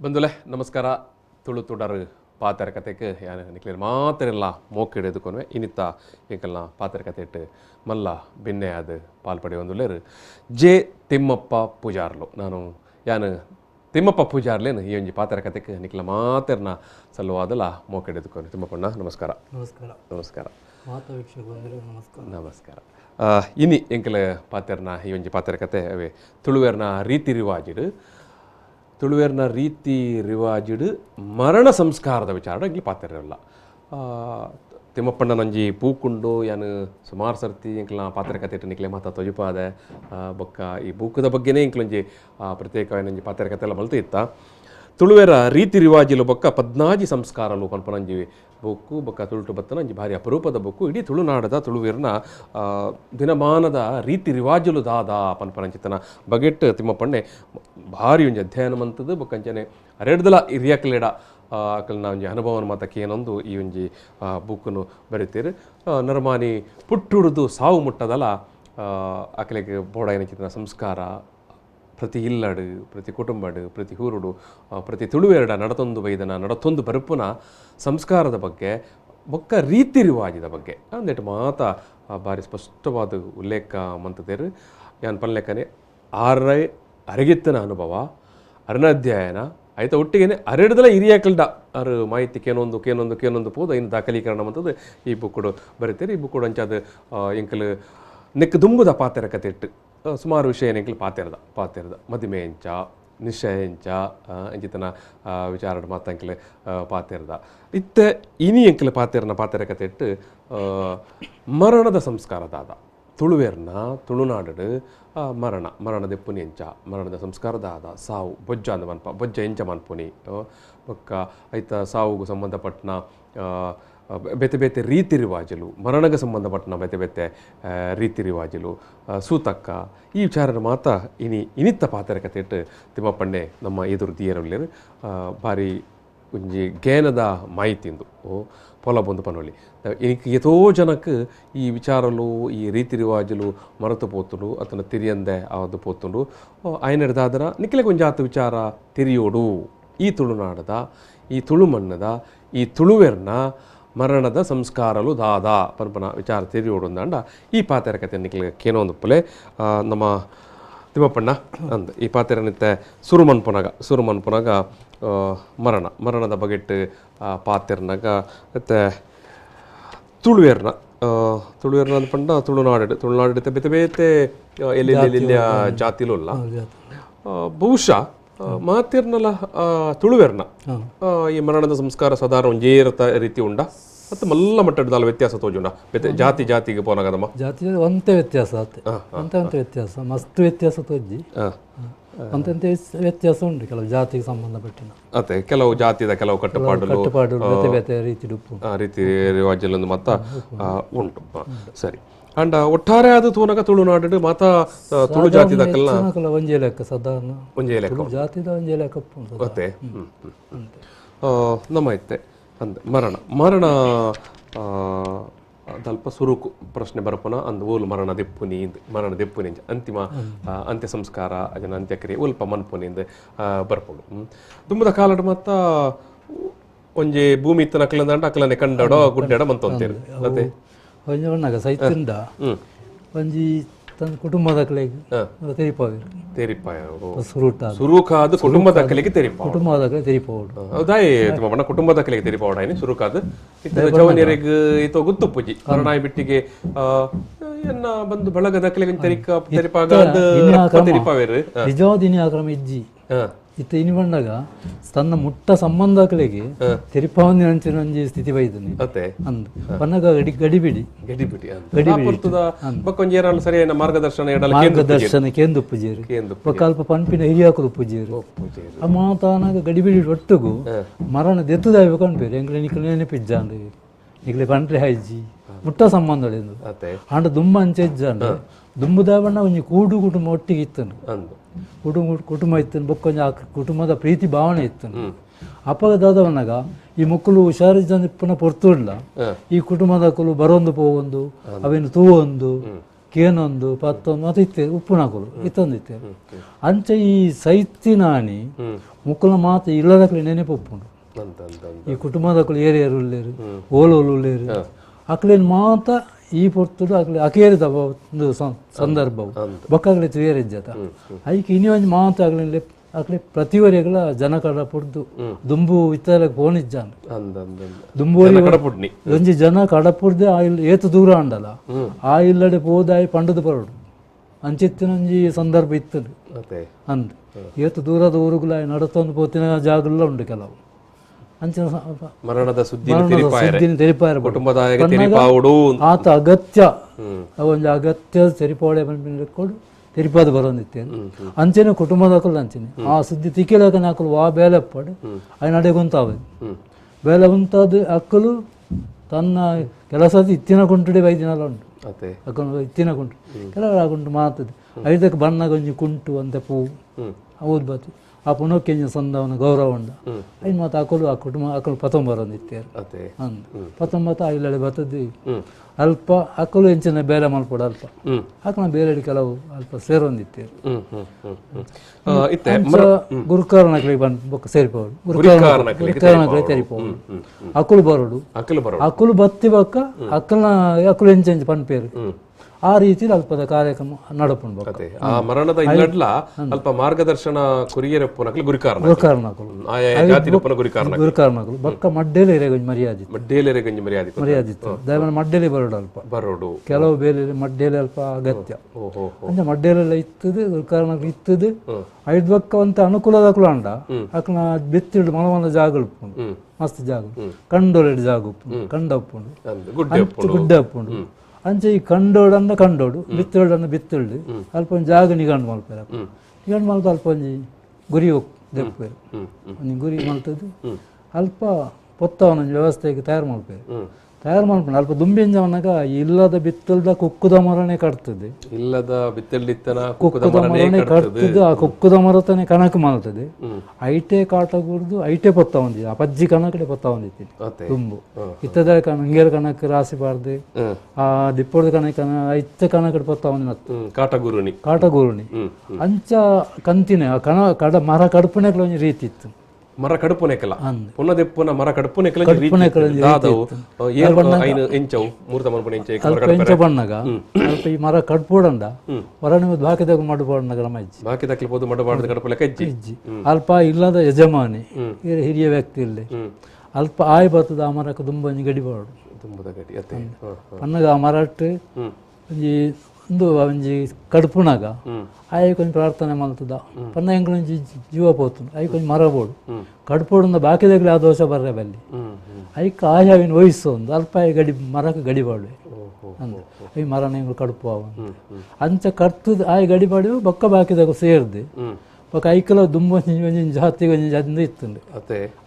ಬಂಧುಲೆ ನಮಸ್ಕಾರ. ತುಳು ತುಡರು ಪಾತ್ರ ಕತೆಗೆ ಯಾನು ನಿಕ್ಲೇರು ಮಾತೆಲ್ಲ ಮೋಕೆ ಹಿಡಿದುಕೊನ್ವೆ ಇನ್ನಿತ್ತ ಎಂಕಲ್ನ ಪಾತ್ರ ಕತೆ ಇಟ್ಟು ಮಲ್ಲ ಬಿನ್ನೆ ಅದು ಪಾಲ್ಪಡೆ ಒಂದು ಲೇರು ಜೆ ತಿಮ್ಮಪ್ಪ ಪೂಜಾರ್ಲು ನಾನು ಯಾನು ತಿಮ್ಮಪ್ಪ ಪೂಜಾರ್ಲೇನು ಈ ಒಂಜಿ ಪಾತ್ರ ಕತೆಗೆ ನಿಕ್ಲ ಮಾತೆರ್ನ ಸಲ್ಲುವಾದಲ್ಲ ಮೋಕೆ ಹಿಡಿದುಕೊಂಡು ತಿಮ್ಮಪ್ಪಣ್ಣ ನಮಸ್ಕಾರ. ನಮಸ್ಕಾರ. ನಮಸ್ಕಾರ. ನಮಸ್ಕಾರ. ನಮಸ್ಕಾರ. ಇನಿ ಎಂಕಲ ಪಾತೆರ್ನ ಈ ಒಂಜಿ ಪಾತ್ರ ಕತೆ ಅವೇ ತುಳುವೇರ್ನ ರೀತಿ ರಿವಾಜಿಡು ತುಳುವೇರ್ನ ರೀತಿ ರಿವಾಜಿಡು ಮರಣ ಸಂಸ್ಕಾರದ ವಿಚಾರ ಇಂಗ್ಲಿ ಪಾತ್ರರಲ್ಲ. ತಿಮ್ಮಪ್ಪಣ್ಣ ನಂಜಿ ಪೂಕುಂಡು ಯಾನು ಸುಮಾರು ಸರ್ತಿ ಇಂಕ್ಲ ಪಾತ್ರ ಕತೆ ಇಟ್ಟು ನಿಕ್ಲೆ ಮಾತಾ ತೊಜುಪಾದೆ ಬೊಕ್ಕ ಈ ಬೂಕದ ಬಗ್ಗೆನೇ ಇಂಕ್ಲೊಂಜಿ ಪ್ರತ್ಯೇಕವಾಗಿ ನಂಜಿ ಪಾತ್ರ ಕತೆ ಎಲ್ಲ ಮಲ್ತು ಇತ್ತ. ತುಳುವೇರ ರೀತಿ ರಿವಾಜಿಲು ಬೊಕ್ಕ ಪದ್ನಾಜಿ ಸಂಸ್ಕಾರಲು ಪನ್ಪನಂಜಿ ಬೊಕ್ಕು ಬೊಕ್ಕ ತುಳುಟು ಬತ್ತನ ಅಂಜಿ ಭಾರಿ ಅಪರೂಪದ ಬೊಕ್ಕು ಇಡೀ ತುಳುನಾಡದ ತುಳುವೇರ್ನ ದಿನಮಾನದ ರೀತಿ ರಿವಾಜುಲು ದಾದ ಪನ್ಪನಂಚಿತನ ಬಗೆಟ್ ತಿಮ್ಮಪ್ಪಣ್ಣೆ ಭಾರಿ ಒಂಜಿ ಅಧ್ಯಯನ ಮಂತದ್ದು ಬೊಕ್ಕಂಚನೆ ಅರೆಡ್ದಲ ಹಿರಿಯಕಲೆಡ ಅಕಲ್ನ ಒಂಜಿ ಅನುಭವನ ಮಾತಕ್ಕೆ ಏನೊಂದು ಈ ಒಂಜಿ ಬುಕ್ಕನ್ನು ಬರೀತೀರಿ. ನರಮಾನಿ ಪುಟ್ಟುಡ್ದು ಸಾವು ಮುಟ್ಟದಲ್ಲ ಅಕಲೆಗೆ ಬೋಡ ಏನಚಿತನ ಸಂಸ್ಕಾರ ಪ್ರತಿ ಇಲ್ಲಡು ಪ್ರತಿ ಕುಟುಂಬಡು ಪ್ರತಿ ಊರುಡು ಪ್ರತಿ ತುಳುವೆರಡ ನಡತೊಂದು ಬೈದನ ನಡತೊಂದು ಬರುಪುನ ಸಂಸ್ಕಾರದ ಬಗ್ಗೆ ಬೊಕ್ಕ ರೀತಿ ರಿವಾಜದ ಬಗ್ಗೆ ಅಂದೆಟ್ಟು ಮಾತಾ ಭಾರಿ ಸ್ಪಷ್ಟವಾದ ಉಲ್ಲೇಖ ಮಂತದೇರು ಯಾನ್ ಪನ್ಲೆಕ್ಕನೆ ಅರಗಿತ್ತನ ಅನುಭವ ಅರಣ್ಯಧ್ಯಯನ ಆಯ್ತಾ ಒಟ್ಟಿಗೆ ಅರೆಡ್ದಲ ಹಿರಿಯಕಲ್ಡ ಅರು ಮಾಹಿತಿ ಕೇನೊಂದು ಪೋದ ಇನ್ನು ದಾಖಲೀಕರಣ ಮಂತದ್ದು ಈ ಬುಕ್ಕುಡು ಬರೀತೀರಿ. ಈ ಬುಕ್ಕುಡು ಅಂಚಾದ ಎಂಕಲು ನೆಕ್ ದುಂಬುದ ಪಾತ್ರ ಕತೆ ಇಟ್ಟು ಸುಮಾರು ವಿಷಯ ಎಂಕಲು ಪಾತೆರ್ದ ಮದಿಮೆ ಎಂಚ ನಿಶ್ಚಯ ಎಂಚ ಎಂಚಿತನ ವಿಚಾರ ಮಾತಂಕಲು ಪಾತೆರ್ದ ಇತ್ತೆ ಇನಿ ಎಂಕಲು ಪಾತೆರ್ನ ಪಾತ್ರ ಕತೆ ಇಟ್ಟು ಮರಣದ ಸಂಸ್ಕಾರದಾದ ತುಳುವೇರ್ನ ತುಳುನಾಡು ಮರಣ ದೆಪ್ಪುನಿ ಎಂಚ ಮರಣದ ಸಂಸ್ಕಾರದಾದ ಸಾವು ಬೊಜ್ಜ ಅಂದ ಮನ್ಪ ಬೊಜ್ಜ ಎಂಚ ಮನ್ಪುನಿ ಬೊಕ್ಕ ಐತ ಸಾವುಗೂ ಸಂಬಂಧಪಟ್ಟನ ಬೇತೆ ಬೇತೆ ರೀತಿ ರಿವಾಜಲು ಮರಣಗೆ ಸಂಬಂಧಪಟ್ಟನ ಬೇತೆ ಬೇತೆ ರೀತಿ ರಿವಾಜಲು ಸೂತಕ್ಕ ಈ ವಿಚಾರದ ಮಾತ ಇನಿತ್ತ ಪಾತ್ರ ಕತೆ ಇಟ್ಟು ತಿಮ್ಮಪ್ಪಣ್ಣೆ ನಮ್ಮ ಎದುರು ದಿಯರಲ್ಲಿರು ಭಾರಿ ಒಂಜಿ ಜ್ಞಾನದ ಮಾಹಿತಿಂದು ಪೊಲ ಬಂದು ಪನೊಲಿ ಇನಿಕ್ ಎತೋ ಜನಕ್ಕೆ ಈ ವಿಚಾರಲು ಈ ರೀತಿ ರಿವಾಜಲು ಮರೆತು ಪೋತುಂಡು ಅತನ ತಿರಿಯಂದೆ ಅದು ಪೋತುಂಡು ಆಯ್ನ ಹಿಡ್ದಾದರ ನಿಕ್ಲೆ ಕೊಂಜಾತ ವಿಚಾರ ತಿರಿಯೋಡು ಈ ತುಳುನಾಡದ ಈ ತುಳುಮಣ್ಣದ ಈ ತುಳುವೆರ್ನ ಮರಣದ ಸಂಸ್ಕಾರಲು ದಾದ ಪನ್ಪನ ವಿಚಾರ ತಿರಿಯೋಡು ಅಂದಂಡ ಈ ಪಾತ್ರ ಕತೆ ನಿಕ್ಲೆ ಕೇನೋ ಒಂದು ಪೊಲೆ ನಮ್ಮ ತಿಮ್ಮಪ್ಪಣ್ಣ ಅಂದ ಈ ಪಾತ್ರ ನಿತ್ತೆ ಸುರುಮನ್ಪುನಾಗ ಮರಣದ ಬಗೆಟ್ ಪಾತೆರ್ನಾಗ ಮತ್ತೆ ತುಳುವೇರ್ನ ಅಂದ ಪಂಡ ತುಳುನಾಡು ಬೇತೆ ಬೇತೆ ಎಲ್ಲಿ ಜಾತಿಲುಲ್ಲ ಬಹುಶಃ ಮಾತಿರ್ನಲ್ಲ ತುಳುವೇರ್ನ ಈ ಮರಣದ ಸಂಸ್ಕಾರ ಸಾಧಾರಣ ಒಂಜೇರತ ರೀತಿ ಉಂಡ ಮತ್ತೆ ಮಲ್ಲ ಮಟ್ಟದ ವ್ಯತ್ಯಾಸ ತೋಜುಂಡ ಬೇತೆ ಜಾತಿಗೆ ಪೋನಾಗದಮ್ಮ ಜಾತಿ ಒಂತೆ ವ್ಯತ್ಯಾಸ ಒಂತೆ ವ್ಯತ್ಯಾಸ ಮಸ್ತ್ ವ್ಯತ್ಯಾಸ ತೋಜಿ ಒಂತೆ ವ್ಯತ್ಯಾಸ ಉಂಟು ಕೆಲವು ಜಾತಿಗೆ ಸಂಬಂಧಪಟ್ಟಿನ ಅದೇ ಕೆಲವು ಜಾತಿದ ಕೆಲವು ಕಟ್ಟುಪಾಡು ಬೇತೆ ಬೇತೆ ರೀತಿ ರಿವಾಜಲ್ಲೊಂದು ಮತ್ತ ಉಂಟು. ಸರಿ ಅಂಡ ಒಟ್ಟಾರೆ ಅದು ತೂನಗ ತುಳುನಾಡು ಮಾತ ತುಳು ಜಾತಿದಕ್ಕಲ್ಲ ಒಂಜೇ ಲೆಕ್ಕ ಸಾಧಾರಣ ಒಂಜೇ ಲೆಕ್ಕ ಜಾತಿದ ಒಂಜೇ ಲೆಕ್ಕ ಅದೇ ನಮ್ಮ ಐತೆ ಅಂದ ಮರಣ ಸ್ವಲ್ಪ ಸುರುಕು ಪ್ರಶ್ನೆ ಬರಪುನ ಅಂದ್ ಓಲು ಮರಣ ದೆಪ್ಪುನಿ ಅಂತಿಮ ಅಂತ್ಯ ಸಂಸ್ಕಾರ ಅದನ್ನ ಅಂತ್ಯಕ್ರಿಯೆ ಉಲ್ಪ ಮನ್ಪುನಿಂದ ಬರ್ಪುಡು ತುಂಬದ ಕಾಲಡ್ ಮತ್ತ ಒಂಜಿ ಭೂಮಿ ಇತ್ತ ನಕಲಂದ ಅಕಲನೆ ಕಂಡಡೋ ಗುಡ್ಡಾಡ ಮಂತೊಂತೇರು ಅದೇ ಒಂಜ ಸೈತಿಂದ ಒಂಜಿ ತನ್ನ ಕುಟುಂಬದ ಕಲೆಗೆ ಸುರುಕಾದ ಕುಟುಂಬದ ಕಲೆಗೆ ತೆರಿಪೋಡು ಹೌದಾಯ್ ತಿಮ್ಮಪ್ಪಣ್ಣ ಕುಟುಂಬದ ಕಲೆಗೆ ತೆರಿಪೋಡ ಸುರುಕಾದ ಜವನಿಯರಿಗೆ ಈತ ಗೊತ್ತು ಪೂಜಿ ಕರ್ಣಾಯಿ ಬಿಟ್ಟಿಗೆ ಎನ್ನ ಬಂದು ಬಳಗದ ಕಲೆಗೆ ತೆರಿಪಾಗ ತೆರಿಪಾವೇರು ನಿಜವಾದಿನಿ ಆಕ್ರಮ ಇಜ್ಜಿ ಇತ್ತ ಇನಿ ಬಂದಾಗ ತನ್ನ ಮುಟ್ಟ ಸಂಬಂಧಗಳಿಗೆ ತೆರಿಪಾವನಿ ಅಂಚಿನ ಸ್ಥಿತಿ ಬೈದನಿ ಅಂದ್ ಪನ್ನಗ ಗಡಿಬಿಡಿ ಮಾರ್ಗದರ್ಶನ ಕೇಂದು ಪೂಜೇರು ಕಲ್ಪ ಪನ್ಪಿನ ಹಿರಿಯಾಕದು ಪೂಜೇರು ಆ ಮಾತಾನಾಗ ಗಡಿಬಿಡಿ ಒಟ್ಟುಗು ಮರಣ ದೆತ್ತುದಾಯ್ಬೇಕು ಕಣ್ಪೇರು ಎಂಗ್ಲೆ ನಿಕ್ಲೆ ನೆನಪಿಜ್ಜಾಂಡ್ ನಿಕ್ಲೆ ಪಂಟ್ರೆ ಹೈಜಿ ಮುಟ್ಟ ಸಂಬಂಧ ಅಂಡ ದುಂಬ ಅಂಚೆಜ್ಜಾಂಡ್ ದುಂಬುದಾವಣ್ಣ ಒಂಜಿ ಕೂಡು ಕುಟುಂಬ ಒಟ್ಟಿಗೆ ಇತ್ತನು ಕುಟುಂಬ ಇತ್ತನು ಬೊಕ್ಕೊಂಜ ಕುಟುಂಬದ ಪ್ರೀತಿ ಭಾವನೆ ಇತ್ತನು ಅಪಗದಾದವನಾಗ ಈ ಮಕ್ಕಳು ಹುಷಾರಿದ್ದ ಪುನಃ ಪೊರ್ತುಡ್ಲ ಈ ಕುಟುಂಬದ ಕಲು ಬರೊಂದು ಪೋವೊಂದು ಅವೇನು ತೂವೊಂದು ಕೇನೊಂದು ಪತ್ತೊಂದು ಮತ್ತೆ ಇತ್ತೇರು ಉಪ್ಪುನಾಕುಲು ಇತ್ತೊಂದು ಇತ್ತೇರು ಅಂಚ ಈ ಸೈತಿನಾನಿ ಮುಕ್ಕಲ ಮಾತು ಇಲ್ಲದಕ್ಲೆ ನೆನಪು ಉಪ್ಪುಂಡು ಈ ಕುಟುಂಬದಕ್ಕಳು ಏರಿಯರು ಉಳ್ಳೇರು ಓಲೋಲು ಉಳ್ಳೇರು ಅಕ್ಲೇನು ಮಾತ ಈ ಪೊರ್ತುಡು ಅಕ್ಲೆ ಅಕೇರಿದ ಒಂದು ಸಂದರ್ಭವು ಬೊಕ್ಕಾಗ್ಲೆ ತುಯರಿಜ್ಜತ ಐಕೆ ಇನಿ ಒಂಜಿ ಮಾತು ಆಗ್ಲಿ ಅಕ್ಲೆ ಪ್ರತಿವರೆಗಳ ಜನ ಕಡಪುಡ್ದು ದುಂಬು ಇತ್ತಲಕ್ಕೆ ಪೋಣಿಜ್ಜಾನ ದುಂಬುವರಿ ಒಂಜಿ ಜನ ಕಡಪುಡ್ದೆ ಆ ಏತು ದೂರ ಅಂಡಲ್ಲ ಆ ಇಲ್ಲಡೆ ಪೋದಾಯಿ ಪಂಡದು ಬರೋಡು ಅಂಚಿತ್ತಿನೊಂಜಿ ಸಂದರ್ಭ ಇತ್ತು ಅಂದ್ ಏತು ದೂರದ ಊರುಗಳ ನಡತೊಂದು ಪೋತಿನ ಜಾಗಲ್ಲ ಉಂಡು ಕೆಲವು ಅಂಚಿನ ಮರಣದ ಸುದ್ದಿನ ತೆರಿಪಾಯರ ಆತ ಅಗತ್ಯ ಒಂಜಿ ಅಗತ್ಯ ತೆರಿಪಾವಡೆ ಬಂದ್ಕೊಂಡು ತಿರುಪತಿ ಬರೋಂದಿತ್ತೇನು ಅಂಚೆನೆ ಕುಟುಂಬದಕ್ಕಳು ಅಂಚೆನೆ ಆ ಸುದ್ದಿ ತಿಕ್ಕಿಲಕ ನಾಕಲು ವಾ ಬೇಲೆ ಪಡು ಅవి ನಡೆಗುಂತಾವೆ ಬೇಲೆ ಉಂತಾದ ಅಕ್ಕಲು ತನ್ನ ಕೆಲಸದ ಇತ್ತಿನ ಕುಂಟುಡೆ ವೈದ್ಯನಲ್ಲ ಉಂಟು ಅಕ್ಕಲು ಇತ್ತಿನ ಕುಂಟು ಕೆಲವರು ಆ ಕುಂಟು ಮಾತದೆ ಐದಕ್ಕೆ ಬಣ್ಣ ಗೊಂಜಿ ಕುಂಟು ಅಂತ ಪೂವು ಹೌದು ಬತ್ತು ಆ ಪುನಃಕೆಂಜ ಸಂದವನ ಗೌರವ ಉಂಡ ಐದು ಮಾತು ಅಕ್ಕಲು ಆ ಕುಟುಂಬ ಅಕ್ಕಲು ಪತೊಂಬ ಬರೋಂದಿತ್ತೇರು ಅಂದ್ ಪತೊಂಬತ್ತು ಆ ಇಲ್ಲಡೆ ಬರ್ತದ್ದು ಅಲ್ಪ ಅಕ್ಕಲು ಎಂಚಿನ ಬೇರೆ ಮಲ್ಪಡ ಅಲ್ಪ ಅಕ್ಕನ ಬೇರೆ ಕೆಲವು ಅಲ್ಪ ಸೇರೊಂದಿತ್ತೇರು ಗುರುಕಾರಣಗಳಿಗೆ ಬಂದು ಬೊಕ್ಕ ಸೇರಿಪೋಡು ಗುರುಕಾರಣಗಳಿಗೆ ತೆರಿಪೋಡು ಅಕ್ಕಲು ಬರೋಡು ಅಕ್ಕಲು ಬತ್ತಿ ಬೊಕ್ಕ ಅಕ್ಕಲ್ನ ಅಕ್ಕಲು ಎಂಚೆಂಚು ಪನ್ಪೇರು ಆ ರೀತಿ ಅಲ್ಪದ ಕಾರ್ಯಕ್ರಮ ನಡಪುಂಡು ಆ ಮರಣದ ಇಲ್ಲಡ್ಲ ಅಲ್ಪ ಮಾರ್ಗದರ್ಶನ ಕುರಿಯರಪ್ಪನಕಲು ಗುರುಕಾರಣಗಳು ಬೊಕ್ಕ ಮಡ್ಡೇಲೆ ಮರ್ಯಾದಿತ್ತು ದಯಮಾಡಿ ಮಡ್ಡೇಲೆ ಬರೋಡು ಕೆಲವು ಬೇರೆ ಮಡ್ಡೇಲೆ ಅಲ್ಪ ಅಗತ್ಯ ಅಂದ್ರೆ ಮಡ್ಡೇಲೆಲ್ಲ ಇತ್ತದು ಗುರುಕಾರಣಗಳು ಇತ್ತದು ಐದು ಬೊಕ್ಕ ಅಂತ ಅನುಕೂಲದಕ್ಕೂ ಅಂಡ ಅಕ್ನ ಬಿತ್ತಿಡು ಮನ ಜಾಗ ಉಪ್ಪುಂಡು ಮಸ್ತ್ ಜಾಗ ಕಂಡೋಲೆಡ್ ಜಾಗ ಉಪ್ಪುಂಡು ಕಂಡ ಉಪ್ಪುಂಡು ಗುಡ್ಡ ಉಪ್ಪುಂಡು ಅಂಚೆ ಈ ಕಂಡೋಡು ಬಿತ್ತೋಡನ್ನು ಬಿತ್ತೊಳ್ಳು ಅಲ್ಪ ಒಂದು ಜಾಗ ನಿಗಂಡು ಮಲ್ಪೇರ ನಿಗಂಡು ಮಲ್ಪ ಅಲ್ಪ ಒಂಜಿ ಗುರಿ ದೆಪ್ಪೇರು ಒಂದು ಗುರಿ ಮಲ್ತದ್ದು ಅಲ್ಪ ಪೊತ್ತವನೊಂದು ವ್ಯವಸ್ಥೆಗೆ ತಯಾರು ಮಲ್ಪೇರು ಅಲ್ಪ ದುಂಬಿಂಜವನಾಗ ಇಲ್ಲದ ಬಿತ್ತಲ್ದ ಕುಕ್ಕುದ ಮರನೇ ಕಟ್ತದೆ ಇಲ್ಲದ ಬಿತ್ತಲ್ದಿತ್ತನ ಕುಕ್ಕುದ ಮರನೇ ಕಟ್ತದೆ ಆ ಕುಕ್ಕುದ ಮರತನೇ ಕಣಕ್ ಮಲ್ತದೆ ಐಟೆ ಕಾಟಗುರ್ದು ಐಟೆ ಪೊತ್ತ ಹೊಂದಿದೆ ಆ ಪಜ್ಜಿ ಕಣಕಡೆ ಪೊತ್ತ ಹೊಂದಿತ್ತು ತುಂಬು ಇತ್ತದ ಹಿಂಗೇರ ಕಣಕ್ ರಾಸಿ ಬಾರ್ದೆ ಆ ದಿಪ್ಪೊಡ್ದ ಕಣಕ ಇತ್ತ ಕಣಕಡೆ ಪೊತ್ತ ಹೊಂದಿನತ್ತು ಕಾಟಗುರುನಿ ಅಂಚ ಕಂತಿನ ಕಣ ಕಡ ಮರ ಕಡುಪುನೆಕ್ಲ ಒಂಜಿ ರೀತಿ ಇತ್ತು ಮರ ಕಡುಪುನೆಕಲ ಪುನದೆಪ್ಪುನ ಮರ ಕಡುಪುನೆಕಲ ಬಣ್ಣಗ ಈ ಮರ ಕಡ್ಪೋಡಂಡ ಹೊರಣ ಬಾಕಿದಾಗ ಮಡುಪಾಡ ಬಾಕಿದಕ್ಕೆ ಪೋದು ಮಡುಪಾಡ ಕಡುಪುಲೆಕ ಇಜ್ಜಿ ಅಲ್ಪ ಇಲ್ಲದ ಯಜಮಾನಿ ಹಿರಿಯ ವ್ಯಕ್ತಿ ಇಲ್ಲಿ ಅಲ್ಪ ಆಯ್ ಬರ್ತದ ಆ ಮರಕ್ಕೆ ತುಂಬ ಗಡಿಪಾಡು ಪನ್ನಗ ಆ ಮರಟ್ಟು ಒಂದು ಒಂಜಿ ಕಡುಪುನಾಗ ಆಯ್ ಕೊಂಚ ಪ್ರಾರ್ಥನೆ ಮಲ್ತದ ಪನ್ನ ಹೆಂಗ್ ಒಂಜಿ ಜೀವ ಪೋತು ಐ ಕೊಂಚ ಮರ ಬೋಡು ಕಡುಪೋಡು ಬಾಕಿದಾಗಲೇ ಆ ದೋಷ ಬರ್ರೆ ಬಲ್ಲಿ ಐಕ್ ಆಯಾವಿನ ವಯಸ್ಸು ಒಂದು ಅಲ್ಪ ಮರಕ್ಕೆ ಗಡಿಪಾಡು ಅಂದ ಈ ಮರನ ಹೆಂಗ್ ಕಡುಪು ಅವ ಅಂಚ ಕರ್ತದ ಆಯ್ ಗಡಿಪಾಡು ಬೊಕ್ಕ ಬಾಕಿದಾಗ ಸೇರ್ದೆ ಬೊಕ್ಕ ಐಕಲ ದುಂಬ ಜಾತಿಗೆ ಒಂಜಿ ಜಂದ ಇತ್ತುಂಡು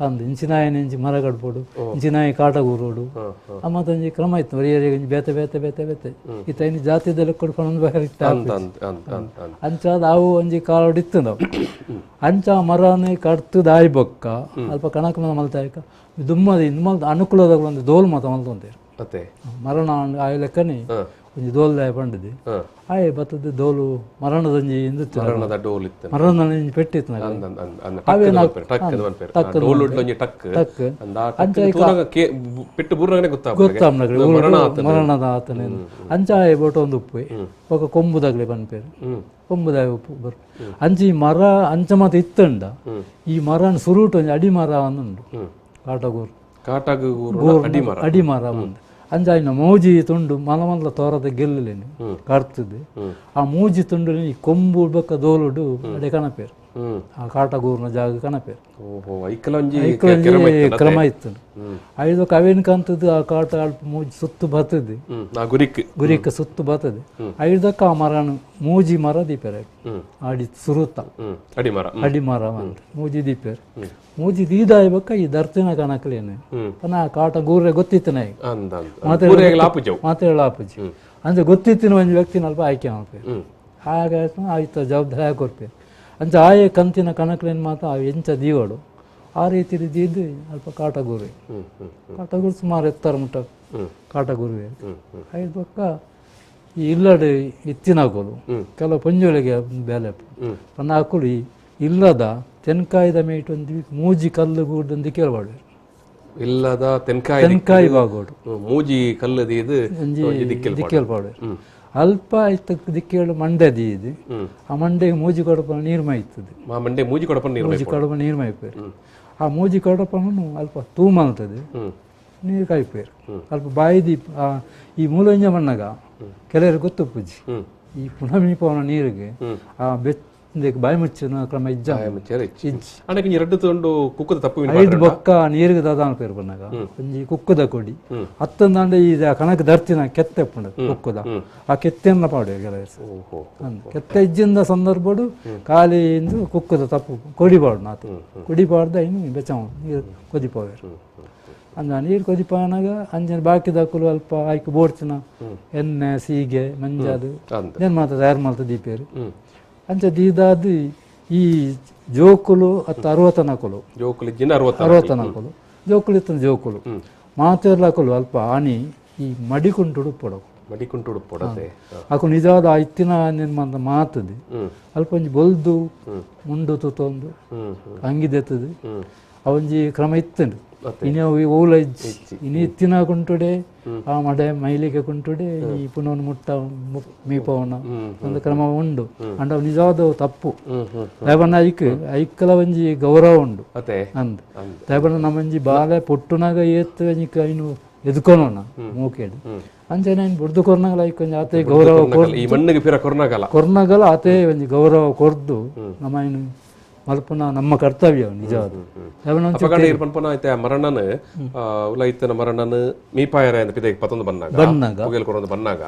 ಅಂದ್ ಇಂಚಿನಾಯನ ಮರ ಕಡ್ಪೋಡು ಇಂಚಿನಾಯಿ ಕಾಟಗೂರೋಡು ಮತ್ತೊಂಜಿ ಕ್ರಮ ಇತ್ತು ಬರೀ ಬೇತೆ ಬೇತೆ ಬೇತೆ ಬೇತೆ ಇತ್ತ ಜಾತಿದಲ್ಲಿ ಕೊಡ್ಕೊಂಡು ಅಂಚ ಅವು ಒಂಜಿ ಕಾಲೋಡು ಇತ್ತು ನಾವು ಅಂಚ ಮರನೇ ಕಟ್ತದ ಆಯ್ ಬೊಕ್ಕ ಅಲ್ಪ ಕಣಕ ಮಲ್ತಾಯ್ಕ ದುಮ್ಮದ ಅನುಕೂಲದಾಗ ಒಂದು ದೋಲ್ ಮಾತ ಮಲ್ತೊಂತೇರು ಮರಣ ಆಯ್ ಲೆಕ್ಕನೆ ಒಂಜಿ ದೋಲ್ದಾಯ ಪಂಡದೆ ಆಯ್ ಬತ್ತದ ದೋಲು ಮರಣದೊಂಜಿ ಮರಣದ ಪೆಟ್ಟಿತ್ತು ಮರಣದ ಆತನೇ ಅಂಚ ಆಯ್ ಬೋಟ ಒಂದು ಉಪ್ಪು ఒక ಕೊಂಬುದಾಗಲೇ ಪನ್ಪೇರು ಕೊಂಬುದಾಯ ಉಪ್ಪು ಬರ್ ಅಂಚ ಈ ಮರ ಅಂಚ ಮಾತ ಇತ್ತಂಡ ಈ ಮರನ ಸುರುಟು ಒಂಜಿ ಅಡಿ ಮರ ಅನ್ನುಂಡು ಅಡಿ ಮರ ಒಂದು ಅಂಚ ಇನ್ನು ಮೂಜಿ ತುಂಡು ಮಲ ತೋರದ ಗೆಲ್ಲಲೇನು ಕರ್ತದೆ ಆ ಮೂಜಿ ತುಂಡು ಈ ಕೊಂಬು ಬೊಕ್ಕ ದೋಲುಡು ಅಡೆ ಕಣಪೇರು ಆ ಕಾಟಗೂರ್ನ ಜಾಗ ಕಣಪೇರು ಕ್ರಮ ಇತ್ತು ಐದು ಕವೇನ್ ಕಂತದ್ದು ಆ ಕಾಟ ಅಲ್ಪ ಮೂಜಿ ಸುತ್ತು ಬರ್ತದೆ ಗುರಿಕ್ ಸುತ್ತು ಬರ್ತದೆ ಐದಕ್ಕ ಆ ಮರನು ಮೂಜಿ ಮರ ದೀಪೇರು ಆಡಿ ಸುರುತ್ತ ಅಡಿ ಮರ ಮೂಜಿ ದೀಪೇರು ಮೂಜಿ ದೀದಾಯ ಬೊಕ್ಕ ಈ ದರ್ತಿನ ಕಣಕ್ಲೇನೆ ಪುನಃ ಕಾಟ ಗೂರ್ರೆ ಗೊತ್ತಿತ್ತು ನಾಯಿ ಮಾತೇಳ ಆಪುಜಿ ಅಂದ್ರೆ ಗೊತ್ತಿತ್ತಿನ ಒಂದು ವ್ಯಕ್ತಿನ ಅಲ್ಪ ಆಯ್ಕೆ ಮಾಡ್ಪೇರು ಆಗ ಆಯ್ತು ಜವಾಬ್ದಾರಿ ಕೊಡ್ಪೇರು ಅಂಚ ಆಯೆ ಕಂತಿನ ಕಣಕ್ಲೇನು ಮಾತ ಎಂಚ ದೀವಡು ಆ ರೀತಿ ದೀದು ಅಲ್ಪ ಕಾಟಗೂರು ಸುಮಾರು ಎತ್ತರ ಮುಟ್ಟ ಕಾಟಗೂರು ಐದು ಬೊಕ್ಕ ಈ ಇಲ್ಲಡೆ ಇತ್ತಿನ ಹಾಕೋದು ಕೆಲವು ಪಂಜೋಳಿಗೆ ಬೇಲೆ ಪನ್ನ ಹಾಕಲು ಇಲ್ಲದ ತೆನ್ಕಾಯ್ದ ಮೇಟ್ ಒಂದು ಮೂಜಿ ಕಲ್ಲು ಗೂಡೊಂದು ಕೇಳ್ಬಾರ್ದು ಇಲ್ಲದ ತೆನ್ಕಾಯಿ ಬಾಗೋಡು ಮೂಜಿ ಕಲ್ಲದಿ ಇದು ದಿಕ್ಕೇಳ್ಬಾರ್ದು ಅಲ್ಪ ಆಯ್ತು ದಿಕ್ಕೇಳು ಮಂಡ್ಯದಿ ಇದು ಆ ಮಂಡೆಗೆ ಮೂಜಿ ಕೊಡಪ ನೀರು ಮಾಯ್ತದೆ ಮಂಡೆ ಮೂಜಿ ಕೊಡಪ ನೀರು ಮಾಯ್ಪೇರು ಆ ಮೂಜಿ ಕೊಡಪನು ಅಲ್ಪ ತೂಮಲ್ತದೆ ನೀರು ಕಾಯ್ಪೇರು ಅಲ್ಪ ಬಾಯಿದಿ ಈ ಮೂಲಂಜ ಮಣ್ಣಾಗ ಕೆಲವರು ಗೊತ್ತು ಪೂಜಿ ಈ ಪುನಃ ಮೀಪವನ ನೀರಿಗೆ ಆ ಬೆಚ್ಚ ಬಾಯಿ ಮುಚ್ಚಿನ ಕ್ರಮ ಇಜ್ಜ ಎರಡು ತೊಂಡು ಕುಕ್ಕದ ತಪ್ಪು ಐದು ಬೊಕ್ಕ ನೀರಿಗೆ ದಾದಾನ ಪೇರು ಬಂದಾಗ ಒಂಜಿ ಕುಕ್ಕದ ಕೊಡಿ ಹತ್ತೊಂದಂಡೆ ಈ ಕಣಕ್ಕೆ ದರ್ತಿನ ಕೆತ್ತೆ ಪುಂಡ ಕುಕ್ಕದ ಆ ಕೆತ್ತೆನ್ನ ಪಾಡು ಕೆಲವರು ಕೆತ್ತೆ ಇಜ್ಜಿಂದ ಸಂದರ್ಭಡು ಖಾಲಿಯಿಂದ ಕುಕ್ಕದ ತಪ್ಪು ಕೊಡಿಬಾರ್ದು ನಾತು ಕುಡಿಬಾರ್ದು ಇನ್ನು ಬೆಚ್ಚ ನೀರು ಕೊದಿಪೋವೇರು ಅಂದ ನೀರು ಕೊದಿಪಾನಾಗ ಅಂಜನ ಬಾಕಿದಾಕಲು ಅಲ್ಪ ಆಯ್ಕೆ ಬೋಡ್ತಿನ ಎಣ್ಣೆ ಸೀಗೆ ಮಂಜಾದು ಏನು ಮಾಡ್ತದೆ ತಯಾರು ಮಾಡ್ತದೆ ದೀಪೇರು ಅಂಚ ದೀದಾದು ಈ ಜೋಕುಲು ಅತ್ತ ಅರವತ್ತನಾಕಲು ಅರವತ್ತನಾಕಲು ಜೋಕುಲು ಇತ್ತನ ಜೋಕುಲು ಮಾತೇರ್ಲಾಕಲು ಅಲ್ಪ ಆನಿ ಈ ಮಡಿಕುಂಟುಡು ಪೊಡಕು ಅಕು ನಿಜವಾದ ಆ ಇತ್ತಿನ ನಿರ್ಮಾಣ ಮಾತದೆ ಅಲ್ಪ ಒಂಜಿ ಬೊಲ್ದು ಮುಂಡು ತುತ್ತೊಂದು ಅಂಗಿದೆತ್ತದು ಅವಂಜಿ ಕ್ರಮ ಇತ್ತಂಡು ಇನ್ನು ಓಲ ಇನ್ನು ಇತ್ತಿನ ಕುಂಟುಡೆ ಆ ಮಡೆ ಮೈಲಿಗೆ ಕುಂಟುಡೆ ಈ ಪುನಃ ಮುಟ್ಟ ಮೀಪವನ ಒಂದು ಕ್ರಮ ಉಂಡು ಅಂಡ ನಿಜವಾದ ತಪ್ಪು ದಯಬಣ್ಣ ಐಕ್ಕಲ ಒಂಜಿ ಗೌರವ ಉಂಡು ಅಂದ್ ದಯಬಣ್ಣ ನಮ್ಮಂಜಿ ಬಾಲೆ ಪೊಟ್ಟುನಾಗ ಏತ್ತು ಇನ್ನು ಎದ್ಕೊನೋಣ ಮೂಕೇಡು ಅಂಚನೆ ಬುಡ್ದು ಕೊರ್ನಾಗಲ ಐಕೊಂಜಿ ಆತೆ ಗೌರವ ಕೊರ್ನಾಗಲ ಆತೆ ಒಂಜಿ ಗೌರವ ಕೊರ್ದು ನಮ್ಮ ಇನ್ನು ಮಲ್ಪನ ನಮ್ಮ ಕರ್ತವ್ಯ ನಿಜವಾದ ಮರಣನ ಉಲೈತನ ಮರಣನ ಮೀಪಾಯರ ಅಂತ ಪಿದೆ ಪತ್ತೊಂದು ಬಂದಾಗ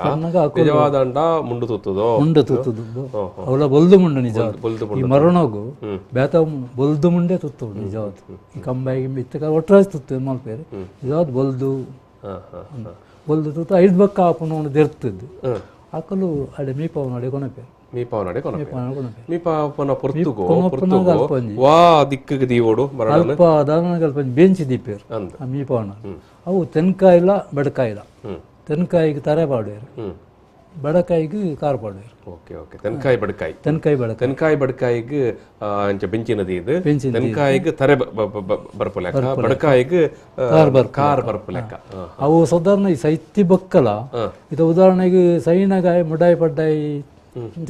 ನಿಜವಾದ ಅಂಡ ಮುಂಡು ತುತ್ತುದು ಅವಳ ಬೊಲ್ದು ಮುಂಡು ನಿಜವಾದ ಈ ಮರಣಗೂ ಬೇತ ಬೊಲ್ದು ಮುಂಡೆ ತುತ್ತು ನಿಜವಾದ ಈ ಕಂಬಾಯಿ ಇತ್ತ ಒಟ್ಟರಾಜ್ ತುತ್ತು ಮಲ್ಪೇರು ನಿಜವಾದ ಬೊಲ್ದು ತುತ್ತು ಐದು ಬಕ್ಕ ಆಪನ ಒಂದು ತೆರ್ತದ್ದು ಆಕಲು ಅಡೆ ಮೀಪವನ ಅಡೆ ಕೊನಪೇರು ಬೆಂಚಿ ದೀಪೇರು ಮೀಪವನ ಅವು ತೆನ್ಕಾಯಿಲ್ಲ ಬಡಕಾಯಿಲ್ಲ ತೆನ್ಕಾಯಿಗೆ ತರೆ ಪಾಡುವೇರು ಬಡಕಾಯಿಗೆ ಕಾರ್ ಪಾಡುವೇರು ತೆನ್ಕಾಯಿ ಬಡಕಾಯಿಗೆ ಬೆಂಚಿ ನದಿ ಇದು ತೆನ್ಕಾಯಿಗೆ ತರೆ ಬರ್ಪು ಲೆಕ್ಕ ಬಡಕಾಯಿಗೆ ಕಾರ್ ಬರ್ಪು ಲೆಕ್ಕ ಅವು ಸಾಧಾರಣ ಈ ಸೈತಿ ಬಕ್ಕಲ ಇದು ಉದಾಹರಣೆಗೆ ಸೈನಗಾಯಿ ಮುಡಾಯಿ ಪಡ್ಡಾಯಿ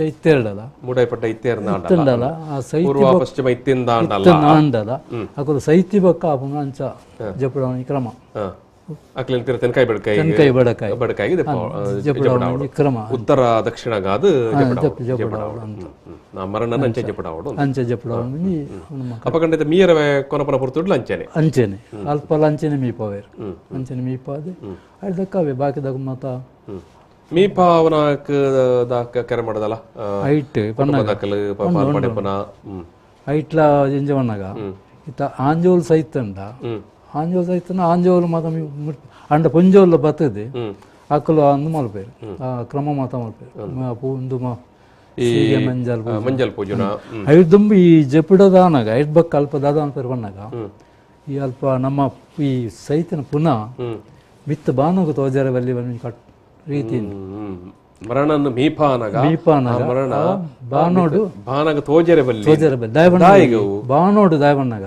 ಇತ್ತೆರಡಲ್ಲ ಮುಡಾಯಿ ಪಡ್ಡ ಇತ್ತೆಂಡಲ್ಲ ಆ ಸೈತಿ ಪಶ್ಚಿಮ ಇತ್ತಿಂದ ಅಂಡಲ್ಲ ಅಕಲು ಸೈತಿ ಬಕ್ಕ ಆಪುನ ಅಂಚ ಜಪುಡಾವಣಿ ಕ್ರಮ ತೆನ್ಕಾಯಿ ಬಡಕಾಯಿ ಕ್ರಮ ಉತ್ತರ ದಕ್ಷಿಣಗಾದ ಮರಣ ಅಂಚೆ ಜಪುಡಾವಣಿ ಅಪಖಂಡಿತ ಮೀರವೆ ಕೊನಪನ ಪುರ್ತುಡ್ಲು ಅಂಚೆನೆ ಅಲ್ಪ ಅಂಚೆನೆ ಮೀಪವೇರು ಅಂಚೆನೆ ಮೀಪಾದೆ ಅಡ್ದಕ್ಕವೆ ಬಾಕಿದಾಗ ಮತ ಮೀಪಾವನಕ ಕೆರೆ ಮಾಡೋದಲ್ಲ ಐಟ್ ಐಟ್ಲ ಎಂಜವಣ್ಣಗ ಇತ್ತ ಆಂಜೋಲ್ ಸೈತಂಡ ಆಂಜೋಲ್ ಸೈತನ ಆಂಜೋಲ್ ಮಾತ ಅಂಡ ಪುಂಜೋಲ್ ಬತ್ತದೆ ಅಕ್ಕಲು ಅಂದು ಮಲ್ಪೇರು ಆ ಕ್ರಮ ಮಾತ ಮಲ್ಪೇರು ಒಂದು ಮಂಜಲ್ ಪೂಜನ ಐದುಂಬು ಈ ಜಪಿಡದಾನಾಗ ಐಟ್ ಬಕ್ಕ ಅಲ್ಪ ದಾದಾನ ಪೇರು ಬಣ್ಣಾಗ ಈ ಅಲ್ಪ ನಮ್ಮ ಈ ಸೈತನ ಪುನಃ ಬಿತ್ತು ಬಾನುಗ ತೋಜರ ಬಲ್ಲಿ ಕಟ್ ರೀತಿ ಮರಣನ ಮೀಪಾನಗ ಮರಣ ಬಾನೋಡು ಬಾನಗ ತೋಜರೆ ಬಲ್ಲಿ ಬಾನೋಡು ದಾಯಬಣ್ಣಗ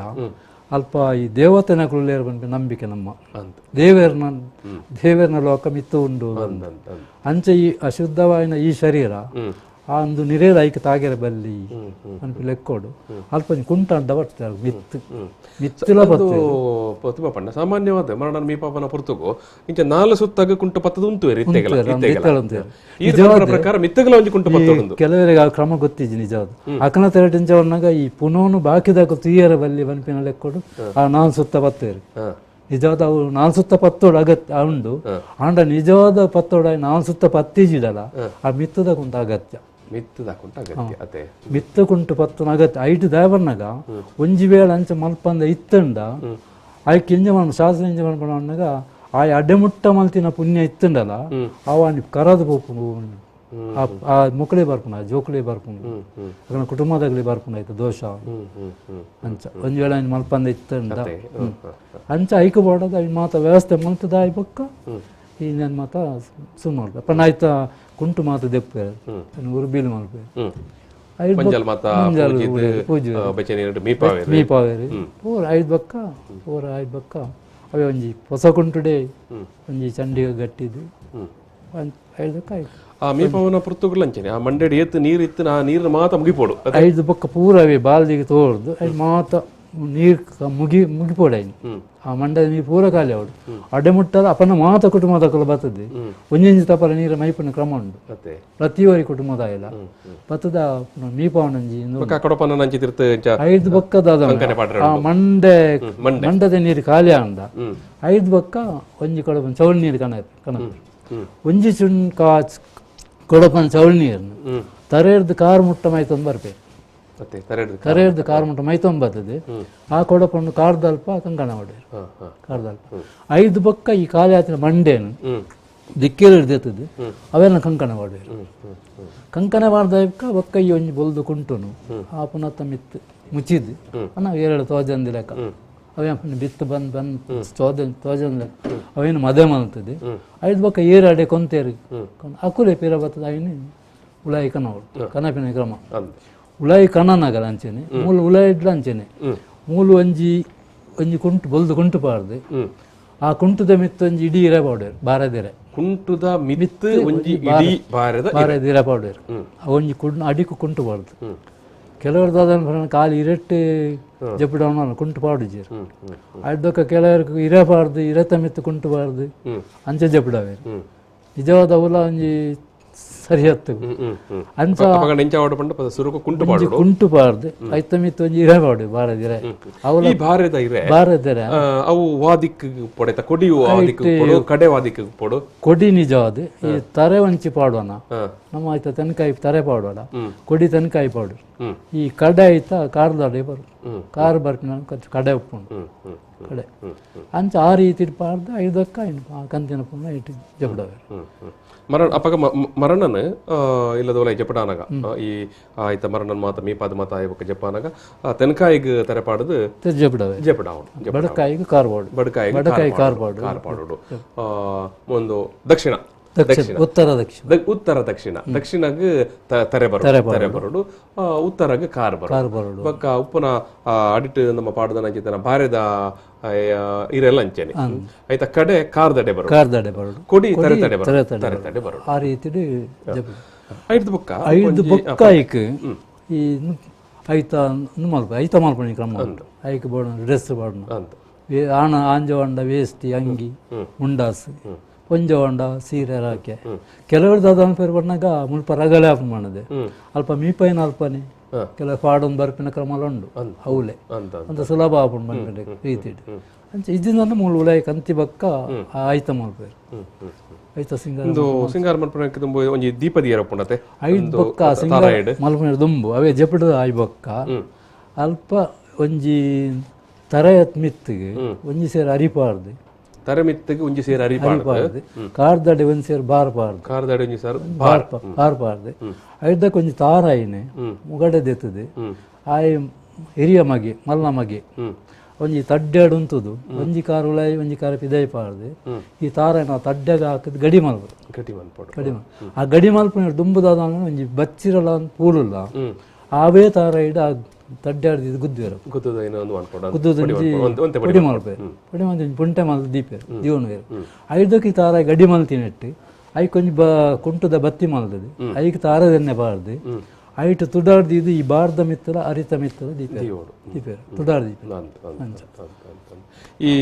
ಅಲ್ಪ ಈ ದೇವತೆನ ಕುಳ್ಳೇರ ಬಂದು ನಂಬಿಕೆ ನಮ್ಮ ದೇವರನ ಲೋಕ ಮಿತ್ತು ಉಂಡು ಅಂಚೆ ಈ ಅಶುದ್ಧವಾಯಿನ ಈ ಶರೀರ ಆ ಒಂದು ನಿರೇದ ಐಕ ತಾಗೆರೆ ಬಲ್ಲಿ ಅನ್ಪಿ ಲೆಕ್ಕೋಡು ಅಲ್ಪ ಕುಂಟ ಅಡ್ಡ ಬರ್ತಾರೆ ಮಿತ್ತಿಲ ತುಮ ಪಂಡ ಸಾಮಾನ್ಯವಾದ ಮರಣ ಮೀಪಾಪನ ಪುರ್ತುಗು ಇಂಚ ನಾಲು ಸುತ್ತಾಗ ಕುಂಟು ಪತ್ತದ ಉಂಟು ಪ್ರಕಾರ ಮಿತ್ತಗಳ ಒಂಜಿ ಕುಂಟು ಪತ್ತೊಂದು ಕೆಲವರಿಗೆ ಆ ಕ್ರಮ ಗೊತ್ತಿಜಿ ನಿಜವಾದ ಅಕನ ತೆರಟಿಂಚವನ್ನಾಗ ಈ ಪುನೋನು ಬಾಕಿದಾಗ ತುಯ್ಯರ ಬಲ್ಲಿ ಬನ್ಪಿನ ಲೆಕ್ಕೋಡು ಆ ನಾಲ್ ಸುತ್ತ ಪತ್ತೇರು ನಿಜವಾದ ಅವು ನಾಲ್ ಸುತ್ತ ಪತ್ತೋಡು ಅಗತ್ಯ ಉಂಡು ಆಂಡ ನಿಜವಾದ ಪತ್ತೋಡ ನಾಲ್ ಸುತ್ತ ಪತ್ತಿಜಿಡಲ್ಲ ಆ ಮಿತ್ತದ ಕುಂಟ ಅಗತ್ಯ ಮಿತ್ತ ಕುಂಟು ಪತ್ತನ ಅಗತ್ಯ ಐಟು ದಾಯಬಣ್ಣಗ ಒಂಜಿ ವೇಳೆ ಅಂಚ ಮಲ್ಪಂದ ಇತ್ತಂಡ ಆಯ್ಕೆ ಎಂಜ ಮಾಡ ಶಾಸ್ತ್ರ ಎಂಜ ಮಾಡ್ಕೊಂಡಾಗ ಆ ಅಡ್ಡೆಮುಟ್ಟ ಮಲ್ತಿನ ಪುಣ್ಯ ಇತ್ತಂಡಲ್ಲ ಅವ ಕರದು ಪೋಪು ಆ ಮುಕ್ಕಳೆ ಬರ್ಪುನ ಜೋಕುಳೆ ಬರ್ಪುನು ಅಕನ ಕುಟುಂಬದಾಗಲಿ ಬರ್ಪುನ ಆಯ್ತು ದೋಷ ಅಂಚ ಒಂದ್ ವೇಳೆ ಮಲ್ಪಂದ ಇತ್ತಂಡ ಅಂಚ ಐಕ ಬೋಡದ ಮಾತ ವ್ಯವಸ್ಥೆ ಮಲ್ತದ ಆಯ್ ಬಕ್ಕ ಈ ನನ್ನ ಮಾತ ಸುಮ್ಮನೆ ಪಣ್ಣ ಆಯ್ತ ಕುಂಟು ಮಾತು ದೆಪ್ಪೇರು ಉರ್ಬಿಲ್ ಮಲ್ಪೇರು ಐದು ಮಂಜಲ್ ಮಾತ ಪೂಜೆ ಮೀಪಾವೇರಿ ಪೂರ ಐದು ಬಕ್ಕ ಪೂರ ಐದು ಬಕ್ಕ ಅವೇ ಒಂಜಿ ಹೊಸ ಕುಂಟುಡೆ ಒಂಜಿ ಚಂಡಿಗೆ ಗಟ್ಟಿದ್ದು ಐದು ಬಕ್ಕ ಆಯ್ತು ಆ ಮೀಪವನ ಪುರ್ತುಗಳಂಚನೆ ಆ ಮಂಡೇಡಿ ಏತ್ ನೀರು ಇತ್ತು ಆ ನೀರಿನ ಮಾತ ಮುಗಿಪೋಡು ಐದು ಬಕ್ಕ ಪೂರ ಅವೇ ಬಾಲ್ದಿಗೆ ತೋರ್ದು ಐದು ಮಾತ ನೀರು ಮುಗಿಪೋಡಾಯ್ನು ಆ ಮಂಡದ ನೀರು ಪೂರ ಖಾಲಿ ಅವಡು ಅಡ್ಡೆ ಮುಟ್ಟದ ಅಪ್ಪನ ಮಾತ ಕುಟುಂಬದಕ್ಕಲು ಬರ್ತದೆ ಒಂಜೊಂಜಿ ತಪ್ಪಲ ನೀರ ಮೈಪನ ಕ್ರಮ ಉಂಟು ಪ್ರತಿಯೊರಿ ಕುಟುಂಬದ ಇಲ್ಲ ಬತ್ತದ ಮೀಪವನಂಜಿ ಐದು ಬಕ್ಕದ ಮಂಡದ ನೀರು ಖಾಲಿ ಅಂದ ಐದು ಬಕ್ಕ ಒಂಜಿ ಕೊಡಪನ ಚೌಳಿ ನೀರು ಕಣ ಒಂಜಿ ಚುಣ್ಕ ಕೊಡಪನ ಚೌಳಿ ನೀರನ್ನು ತರೆರ್ದು ಕಾರು ಮುಟ್ಟ ಮೈತೊಂದು ಬರ್ಬೇಕು ಕರೆಯರ್ದು ಕಾರು ಮುಟ್ಟ ಮೈತೊಂದು ಬರ್ತದೆ ಆ ಕೊಡಪಂಡು ಕಾರ್ದಲ್ಪ ಕಂಕಣ ಹೊಡೆಯರು ಕಾರ್ದಲ್ಪ ಐದು ಬಕ್ಕ ಈ ಖಾಲಿ ಆತಿನ ಮಂಡೇನು ದಿಕ್ಕೇಲಿ ಹಿಡ್ದೆತ್ತದು ಅವೆಲ್ಲ ಕಂಕಣ ಹೊಡೆಯರು ಕಂಕಣ ಮಾಡ್ದಕ್ಕ ಬಕ್ಕ ಈ ಒಂಜಿ ಬೊಲ್ದು ಕುಂಟುನು ಆ ಪುನಃ ಮಿತ್ತು ಮುಚ್ಚಿದ್ದು ನಾವು ಎರಡು ತೋಜಂದಿ ಲೆಕ್ಕ ಅವೇ ಬಿತ್ತು ಬಂದು ತೋಜಂದ್ ಲೆಕ್ಕ ಅವೇನು ಮದುವೆ ಮಾಡ್ತದೆ ಐದು ಬಕ್ಕ ಏರಾಡೆ ಕೊಂತೇರಿ ಅಕುಲೆ ಪೀರ ಬರ್ತದೆ ಅವೇನು ಉಳಾಯಿ ಕನವಳು ಕನಪಿನ ಕ್ರಮ ಉಳಾಯಿ ಕನನಗರ ಅಂಚೆನೆ ಮೂಲ ಉಳಾಯಿ ಇಡ್ಲ ಅಂಚೆನೆ ಮೂಲು ಒಂಜಿ ಕುಂಟು ಬೊಲ್ದು ಕುಂಟು ಪಾಡ್ದು ಆ ಕುಂಟುದ ಮಿತ್ತು ಒಂಜಿ ಇಡೀ ಇರ ಪೌಡರ್ ಬಾರದಿರೆ ಕುಂಟುದ ಮಿತ್ತು ಒಂಜಿ ಇಡೀ ಬಾರದಿರ ಪೌಡರ್ ಒಂಜಿ ಅಡಿಕು ಕುಂಟು ಬಾರ್ದು ಕೆಲವ್ರದ್ದು ಕಾಲು ಇರಟ್ಟು ಜಪ್ಪಿಡವನ ಕುಂಟು ಪಾಡುಜೀರು ಅಡ್ಡೊಕ್ಕ ಕೆಲವರಿಗೆ ಇರಬಾರ್ದು ಇರತ ಮಿತ್ತು ಕುಂಟು ಬಾರ್ದು ಅಂಚೆ ಜಪ್ಪಿಡವೇರು ನಿಜವಾದ ಅವಲ ಒಂಜಿ ಸರಿ ಹತ್ತು ಅಂಚ ಕುಂಟು ಬಾರ್ದು ಐತ ಮಿತ್ತು ಒಂಜಿ ಇರಬಾರ್ದು ಬಾರದಿರ ಅವಲ ಬಾರದಿರ ಅವು ವಾದಿಕ್ ಪೊಡೆತ ಕೊಡಿಯು ಕಡೆ ವಾದಿಕ್ ಪೊಡು ಕೊಡಿ ನಿಜವಾದ ಈ ತರೆ ಒಂಚಿ ಪಾಡೋಣ ನಮ್ಮ ಆಯ್ತ ತೆನಕಾಯಿ ತರೆ ಪಾಡೋಣ ಕೊಡಿ ತೆನಕಾಯಿ ಪಾಡು ಈ ಕಡೆ ಆಯ್ತಾ ಕಾರ್ದಾಡೆ ಬರು ಕಾರ್ ಬರ್ಪಿನ ಕಡೆ ಉಪ್ಪುಂಡು ಕಡೆ ಅಂಚ ಆ ರೀತಿ ಪಾಡ್ದು ಐದಕ್ಕ ಕಂತಿನ ಪುಣ್ಣ ಇಟ್ಟು ಜಪಡವೆ ಮರಣ ಅಪಗ ಮರಣನ ಇಲ್ಲದವಲ ಜಪಡಾನಾಗ ಈ ಆಯ್ತ ಮರಣನ ಮಾತ ಮೀಪಾದ ಮಾತ ಆಯ್ಬಕ ಜಪಾನಾಗ ತೆನಕಾಯಿಗೆ tere ಪಾಡದು ಜಪಡವೆ ಜಪಡಾವಣ ಬಡಕಾಯಿಗೆ ಕಾರ್ವಾಡು ಬಡಕಾಯಿ ಕಾರ್ವಾಡು ಒಂದು ದಕ್ಷಿಣ ಉತ್ತರ ದಕ್ಷಿಣಗೆ tere ಬರೋಡು ಉತ್ತರಗೆ ಕಾರ್ ಬರೋಡು ಬಕ್ಕ ಉಪ್ಪನ ಅಡಿಟ್ ನಮ್ಮ ಪಾಡದ ನಂಚಿತನ ಬಾರೆದ ಇರೆಲ್ಲ ಅಂಚೆನೆ ಆಯ್ತಾ ಕಡೆ ಕಾರ್ದಡೆ ಬರೋಡು ಕೊಡಿ ತರೆ ಬರೋಡು ಆ ರೀತಿ ಐದು ಬೊಕ್ಕ ಐಕ್ ಈ ಐತ ಐತ ಮಲ್ಪಣಿ ಕ್ರಮ ಉಂಟು ಐಕ್ ಬೋಡ ಡ್ರೆಸ್ ಬೋಡನು ಆಣ ಆಂಜವಂಡ ವೇಸ್ಟಿ ಅಂಗಿ ಮುಂಡಾಸ್ ಪೊಂಜವಂಡ ಸೀರೆ ರಾಕೆ ಕೆಲವ್ರದ್ದು ಅದನ್ನು ಪೇರು ಬಂದಾಗ ಮುಲ್ಪ ರಗಳೆ ಆಫ್ ಮಾಡದೆ ಅಲ್ಪ ಮೀಪೈನ ಅಲ್ಪನೆ ಕೆಲವು ಪಾಡೊಂದು ಬರ್ಪಿನ ಕ್ರಮಲ್ಲ ಉಂಡು ಅವಲೆ ಅಂತ ಸುಲಭ ಆಪುಂಡು ಬಂದ ರೀತಿ ಅಂಚೆ ಇದನ್ನ ಮೂಲ ಉಳಾಯಿ ಕಂತಿ ಬಕ್ಕ ಆಯ್ತ ಮಲ್ಪೇರು ಐತ ಸಿಂಗಾರ ಮಲ್ಪನಕ್ಕೆ ತುಂಬ ಒಂಜಿ ದೀಪದಿ ಏರಪುಂಡತೆ ಐದು ಬಕ್ಕ ಸಿಂಗಾರ ಮಲ್ಪನ ದುಂಬು ಅವೇ ಜಪಡ ಆಯ್ ಬಕ್ಕ ಅಲ್ಪ ಒಂಜಿ ತರೆ ಮಿತ್ತಿಗೆ ಒಂಜಿ ಸೇರಿ ಅರಿಪಾರ್ದು ತರೆ ಮಿತ್ತಿಗೆ ಒಂಜಿ ಸೇರಿ ಅರಿಪಾರ್ದು ಕಾರ್ದಡೆ ಒಂಜಿ ಸೇರಿ ಬಾರ್ಪಾರ್ದು ಕಾರ್ದಡೆ ಒಂಜಿ ಸೇರಿ ಬಾರ್ಪಾರ್ದು ಐದಕ್ಕೆ ಒಂಜಿ ತಾರಾಯಿನೆ ಮುಗಡೆ ದೆತ್ತದೆ ಆಯ್ ಹಿರಿಯ ಮಗೆ ಮಲ್ಲ ಮಗೆ ಒಂಜಿ ತಡ್ಡೆಡು ಉಂತುದು ಒಂಜಿ ಕಾರು ಉಳಾಯಿ ಒಂಜಿ ಕಾರು ಪಿದೈ ಪಾರ್ದು ಈ ತಾರಾಯಿ ನಾವು ತಡ್ಡೆಗೆ ಹಾಕಿದ್ ಗಡಿ ಮಲ್ಪಡು ಆ ಗಡಿ ಮಲ್ಪನ ದುಂಬುದಾದ ಒಂಜಿ ಬಚ್ಚಿರಲ್ಲ ಪೂಲುಲ್ಲ ಆವೇ ತಾರಾಯಿಡ್ ಆ ತಡ್ಡಾಡ್ದು ಗುದ್ದಿರು ಪುಡಿ ಮಲ್ಪೇರು ಪುಡಿ ಮಲ್ತಿ ಪುಂಟೆ ಮಲ್ ದೀಪೇರು ದೀವನವೇರು ಐದಕ್ಕೆ ತಾರ ಗಡಿ ಮಲ್ತಿ ನೆಟ್ಟು ಐ ಕೊಂಚ ಕುಂಟದ ಬತ್ತಿ ಮಲ್ತದೆ ಐಕ್ ತಾರದನ್ನೇ ಬಾರ್ದು ಐಟು ತುಡಾಡ್ದು ಇದು ಈ ಬಾರ್ದ ಮಿತ್ತಲ ಅರಿತ ಮಿತ್ತಲ ದೀಪೇರು ತುಡಾಡ್ ದೀಪ ಈ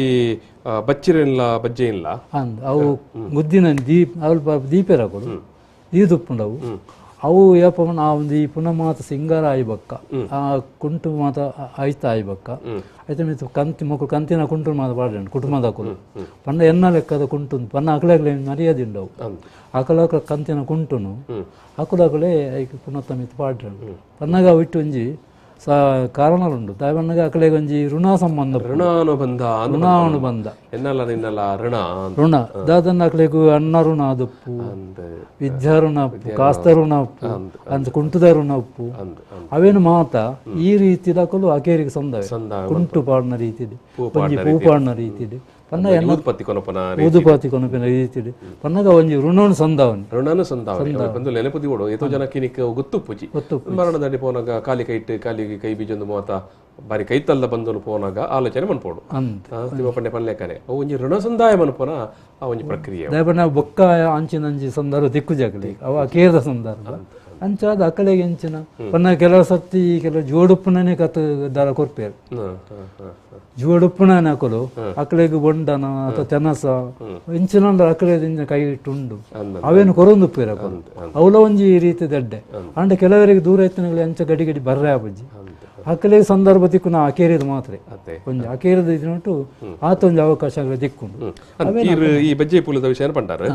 ಬಚ್ಚಿರಲ್ಲ ಬಜ್ಜೆ ಇಲ್ಲ ಅವು ಗುದ್ದಿನ ದೀಪ ಅಲ್ಪ ದೀಪೇರ ಕೊಡು ದೀದುಪ್ಪುಂಡವು ಅವು ಏಪನ ಆ ಒಂದು ಈ ಪುನಃ ಮಾತ ಸಿಂಗಾರ ಆಯ್ಬಕ್ಕ ಆ ಕುಂಟು ಮಾತ ಆಯ್ತಾ ಆಯ್ಬಕ್ಕ ಆಯ್ತು ಮಿತ್ತು ಕಂತಿ ಮಕ್ಕಳು ಕಂತಿನ ಕುಂಟು ಮಾತ ಪಾಡ್ರಿ ಕುಟುಂಬದ ಕುಲು ಪಂಡ ಎನ್ನ ಲೆಕ್ಕದ ಕುಂಟು ಪನ್ನ ಅಕಲಾಗಲೇ ಮರ್ಯಾದಿಂಡವು ಅಕಲ ಕಂತಿನ ಕುಂಟುನು ಅಕುಲಾಗಲೇ ಐಕ್ ಪುನಃ ಮಿತ್ತು ಪಾಡ್ರಿ ಪನ್ನಗ ಇಟ್ಟು ಒಂಜಿ ಕಾರಣలుండు ತಾಯಬಣ್ಣಗ ಅಕಲೆಗೆ ಒಂಜಿ ಋಣ ಸಂಬಂಧ ಋಣಾನುಬಂಧ ಎನ್ನಲ್ಲ ನಿನ್ನಲ್ಲ ಋಣ ದಾದನ್ನ ಅಕಲೆಗೂ ಅನ್ನ ಋಣ ಅದಪ್ಪು ವಿದ್ಯಾ ಋಣ ಅಪ್ಪು ಕಾಸ್ತ ಋಣ ಅಪ್ಪು ಅಂತ ಕುಂಟುದ ಋಣ ಅಪ್ಪು ಅವೇನು ಮಾತ ಈ ರೀತಿ ದಾಕಲು ಅಕೇರಿಗೆ ಸಂದವೆ ಕುಂಟು ಪಾಡ್ನ ರೀತಿದೆ ಒಂಜಿ ಪೂ ಪಾಡ್ನ ರೀತಿದೆ ಪನ್ನ ಉತ್ಪತ್ತಿ ಕೊನಪನ ಊದುಪಾತಿ ಕೊನಪಿನ ರೀತಿಡು ಪನ್ನಗ ಒಂಜಿ ಋಣನು ಸಂದಾವನಿ ಋಣನು ಸಂದಾವನಿ ಬಂದು ನೆನಪುದಿ ಓಡು ಏತೋ ಜನ ಕಿನಿಕ್ ಗೊತ್ತು ಪೂಜಿ ಮರಣದಲ್ಲಿ ಪೋನಾಗ ಕಾಲಿ ಕೈಟ್ ಕಾಲಿಗೆ ಕೈ ಬೀಜೊಂದು ಮಾತ ಬಾರಿ ಕೈತಲ್ಲ ಬಂದು ಪೋನಾಗ ಆಲೋಚನೆ ಮನ್ಪೋಡು ತಿಮ್ಮ ಪಂಡೆ ಪನ್ಲೆಕನೆ ಒಂಜಿ ಋಣ ಸಂದಾಯ ಮನ್ಪೋನ ಆ ಒಂಜಿ ಪ್ರಕ್ರಿಯೆ ದಯಪಂಡ ಬೊಕ್ಕ ಅಂಚಿನಂಚಿ ಸಂದರ್ಭ ದಿಕ್ಕು ಜಾಗಲಿ ಅವ ಕೇರದ ಸಂದರ್ಭ ಅಂಚಾದ ಅಕಲೆಗೆ ಎಂಚಿನ ಪನ್ನ ಕೆಲವು ಸತ್ತಿ ಕೆಲವು ಜೋಡುಪ್ಪನೇ ಕತ್ತು ದಾರ ಕೊರ್ಪೇರು ಜೋಡುಪ್ಪನ ಹಾಕಲು ಅಕಲೆಗೆ ಬೊಂಡನ ಅಥವಾ ತೆನಸ ಇಂಚಿನ ಅಕಲೆದಿಂದ ಕೈ ಇಟ್ಟುಂಡು ಅವೇನು ಕೊರೊಂದುಪ್ಪೇರ ಅವಲ ಒಂಜಿ ರೀತಿ ದಡ್ಡೆ ಅಂಡ ಕೆಲವರಿಗೆ ದೂರ ಎತ್ತನಗಳು ಅಂಚ ಗಡಿ ಗಡಿ ಬರ್ರೆ ಆಬಜ್ಜಿ ಅಕಲೆ ಸಂದರ್ಭ ದಿಕ್ಕು ನಾ ಅಕೇರಿದ ಮಾತ್ರ ಒಂಜಿ ಅಕೇರಿದ ಇದ್ನಟ್ಟು ಆತ ಒಂಜಿ ಅವಕಾಶಗಳು ದಿಕ್ಕುಂಡು ಈ ಬಜ್ಜೆ ಪೂಲದ ವಿಷಯ ಪಂಟಾರ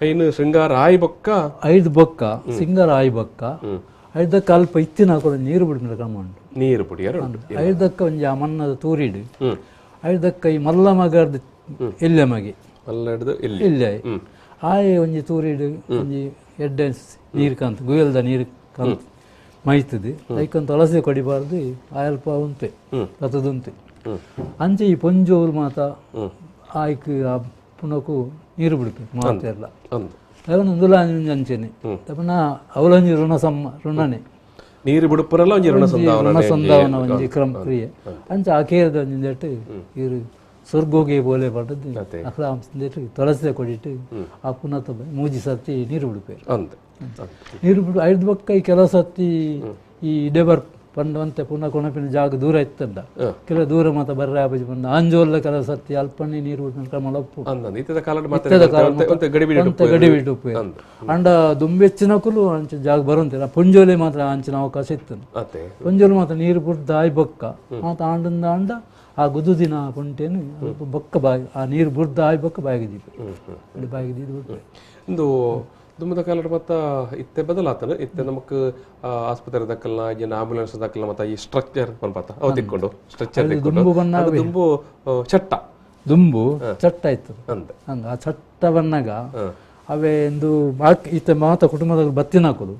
ಐನು ಶೃಂಗಾರ ಆಯ್ ಬೊಕ್ಕ ಐದು ಬೊಕ್ಕ ಸಿಂಗಾರ ಆಯ್ ಬೊಕ್ಕ ಐದಕ್ಕ ಅಲ್ಪ ಇತ್ತಿನ ಹಾಕೊಂಡು ನೀರು ಬಿಡ್ಮೇಲೆ ಕ್ರಮ ಉಂಟು ನೀರು ಪುಡಿಯರು ಐದಕ್ಕ ಒಂಜಿ ಆ ಮಣ್ಣದ ತೂರಿಡು ಐದಕ್ಕ ಈ ಮಲ್ಲ ಮಗರ್ದ ಎಲ್ಲೆ ಮಗೆ ಇಲ್ಲೇ ಆಯ್ ಒಂಜಿ ತೂರಿಡು ಒಂಜಿ ಎಡ್ಡೆ ನೀರು ಕಾಂತ ಗುಯಲ್ದ ನೀರು ಕಾಂತ ಮೈತದೆ ಐಕಂತ ಹಲಸೆ ಕೊಡಿಬಾರ್ದು ಅಲ್ಪ ಉಂತೆ ಕತ್ತದುಂತೆ ಅಂಚೆ ಈ ಪೊಂಜೋರು ಮಾತ ಆಯ್ಕ ಪುನಕು ನೀರು ಬಿಡ್ಬೇಕು ಮಾತೆಲ್ಲ ಅವನೊಂದುಲ ಅಂಚೆನೆ ತಪ್ಪನ ಅವಲಂಜಿ ಋಣನೇ ನೀರು ಬಿಡುಪರಲ್ಲ ಒಂಜಿ ಋಣ ಸಂಧಾವನ ಒಂಜಿ ಕ್ರಮ ಕ್ರಿಯೆ ಅಂಚ ಆ ಕೇರದ ಒಂಜಿಂದಟ್ಟು ಇರು ಸ್ವರ್ಗೋಗೆ ಬೋಲೆ ಪಡ್ಡದು ಅಕ್ಲ ತೊಳಸೆ ಕೊಡಿಟ್ಟು ಆ ಪುನಃ ಮೂಜಿ ಸರ್ತಿ ನೀರು ಬಿಡ್ಬೇಕು ನೀರು ಬಿಡು ಐದು ಬೊಕ್ಕ ಈ ಕೆಲವು ಸತಿ ಈ ಇಡೆಬರ್ ಪಂಡವಂತೆ ಪುನಃ ಕೊಣಪಿನ ಜಾಗ ದೂರ ಇತ್ತಂಡ ಕೆಲವು ದೂರ ಮಾತ ಬರ್ರೆ ಆಬಜಿ ಬಂದ ಅಂಜೋಲ್ಲ ಕೆಲವು ಸತಿ ಅಲ್ಪನೇ ನೀರು ಬಿಟ್ಟು ಕ್ರಮ ಲಪ್ಪು ಗಡಿ ಬಿಟ್ಟು ಉಪ್ಪು ಅಂಡ ದುಂಬೆಚ್ಚಿನಕುಲು ಅಂಚೆ ಜಾಗ ಬರುವಂತಿಲ್ಲ ಪುಂಜೋಲೆ ಮಾತ್ರ ಅಂಚಿನ ಅವಕಾಶ ಇತ್ತು ಪುಂಜೋಲೆ ಮಾತ್ರ ನೀರು ಬಿಡ್ದ ಆಯ್ ಬೊಕ್ಕ ಮಾತ ಆಂಡಂದ ಅಂಡ ಆ ಗುದು ದಿನ ಪುಂಟೇನು ಬೊಕ್ಕ ಬಾಯಿ ಆ ನೀರು ಬಿಡ್ದ ಆಯ್ ಬೊಕ್ಕ ಬಾಯಿಗೆ ದೀಪ ಬಾಯಿಗೆ ದೀದು ಬಿಟ್ಟು ಇಂದು ದುಮ್ಮದ ಕಾಲದ ಮತ್ತ ಇತ್ತೆ ಬದಲಾತನ ಇತ್ತೆ ನಮಕ್ ಆಸ್ಪತ್ರೆ ದಕ್ಕಲ್ನ ಜನ ಆಂಬುಲೆನ್ಸ್ ದಕ್ಕಲ್ನ ಮತ್ತ ಈ ಸ್ಟ್ರಕ್ಚರ್ ಪನ್ಪಾತ ಅವು ತಿಕ್ಕೊಂಡು ಸ್ಟ್ರಕ್ಚರ್ ತಿಕ್ಕೊಂಡು ದುಂಬು ಚಟ್ಟ ದುಂಬು ಚಟ್ಟ ಇತ್ತು ಹಂಗ ಆ ಚಟ್ಟ ಬಣ್ಣಗ ಅವೇ ಎಂದು ಇತ್ತ ಮಾತ ಕುಟುಂಬದಾಗ ಬತ್ತಿನ ಹಾಕೋದು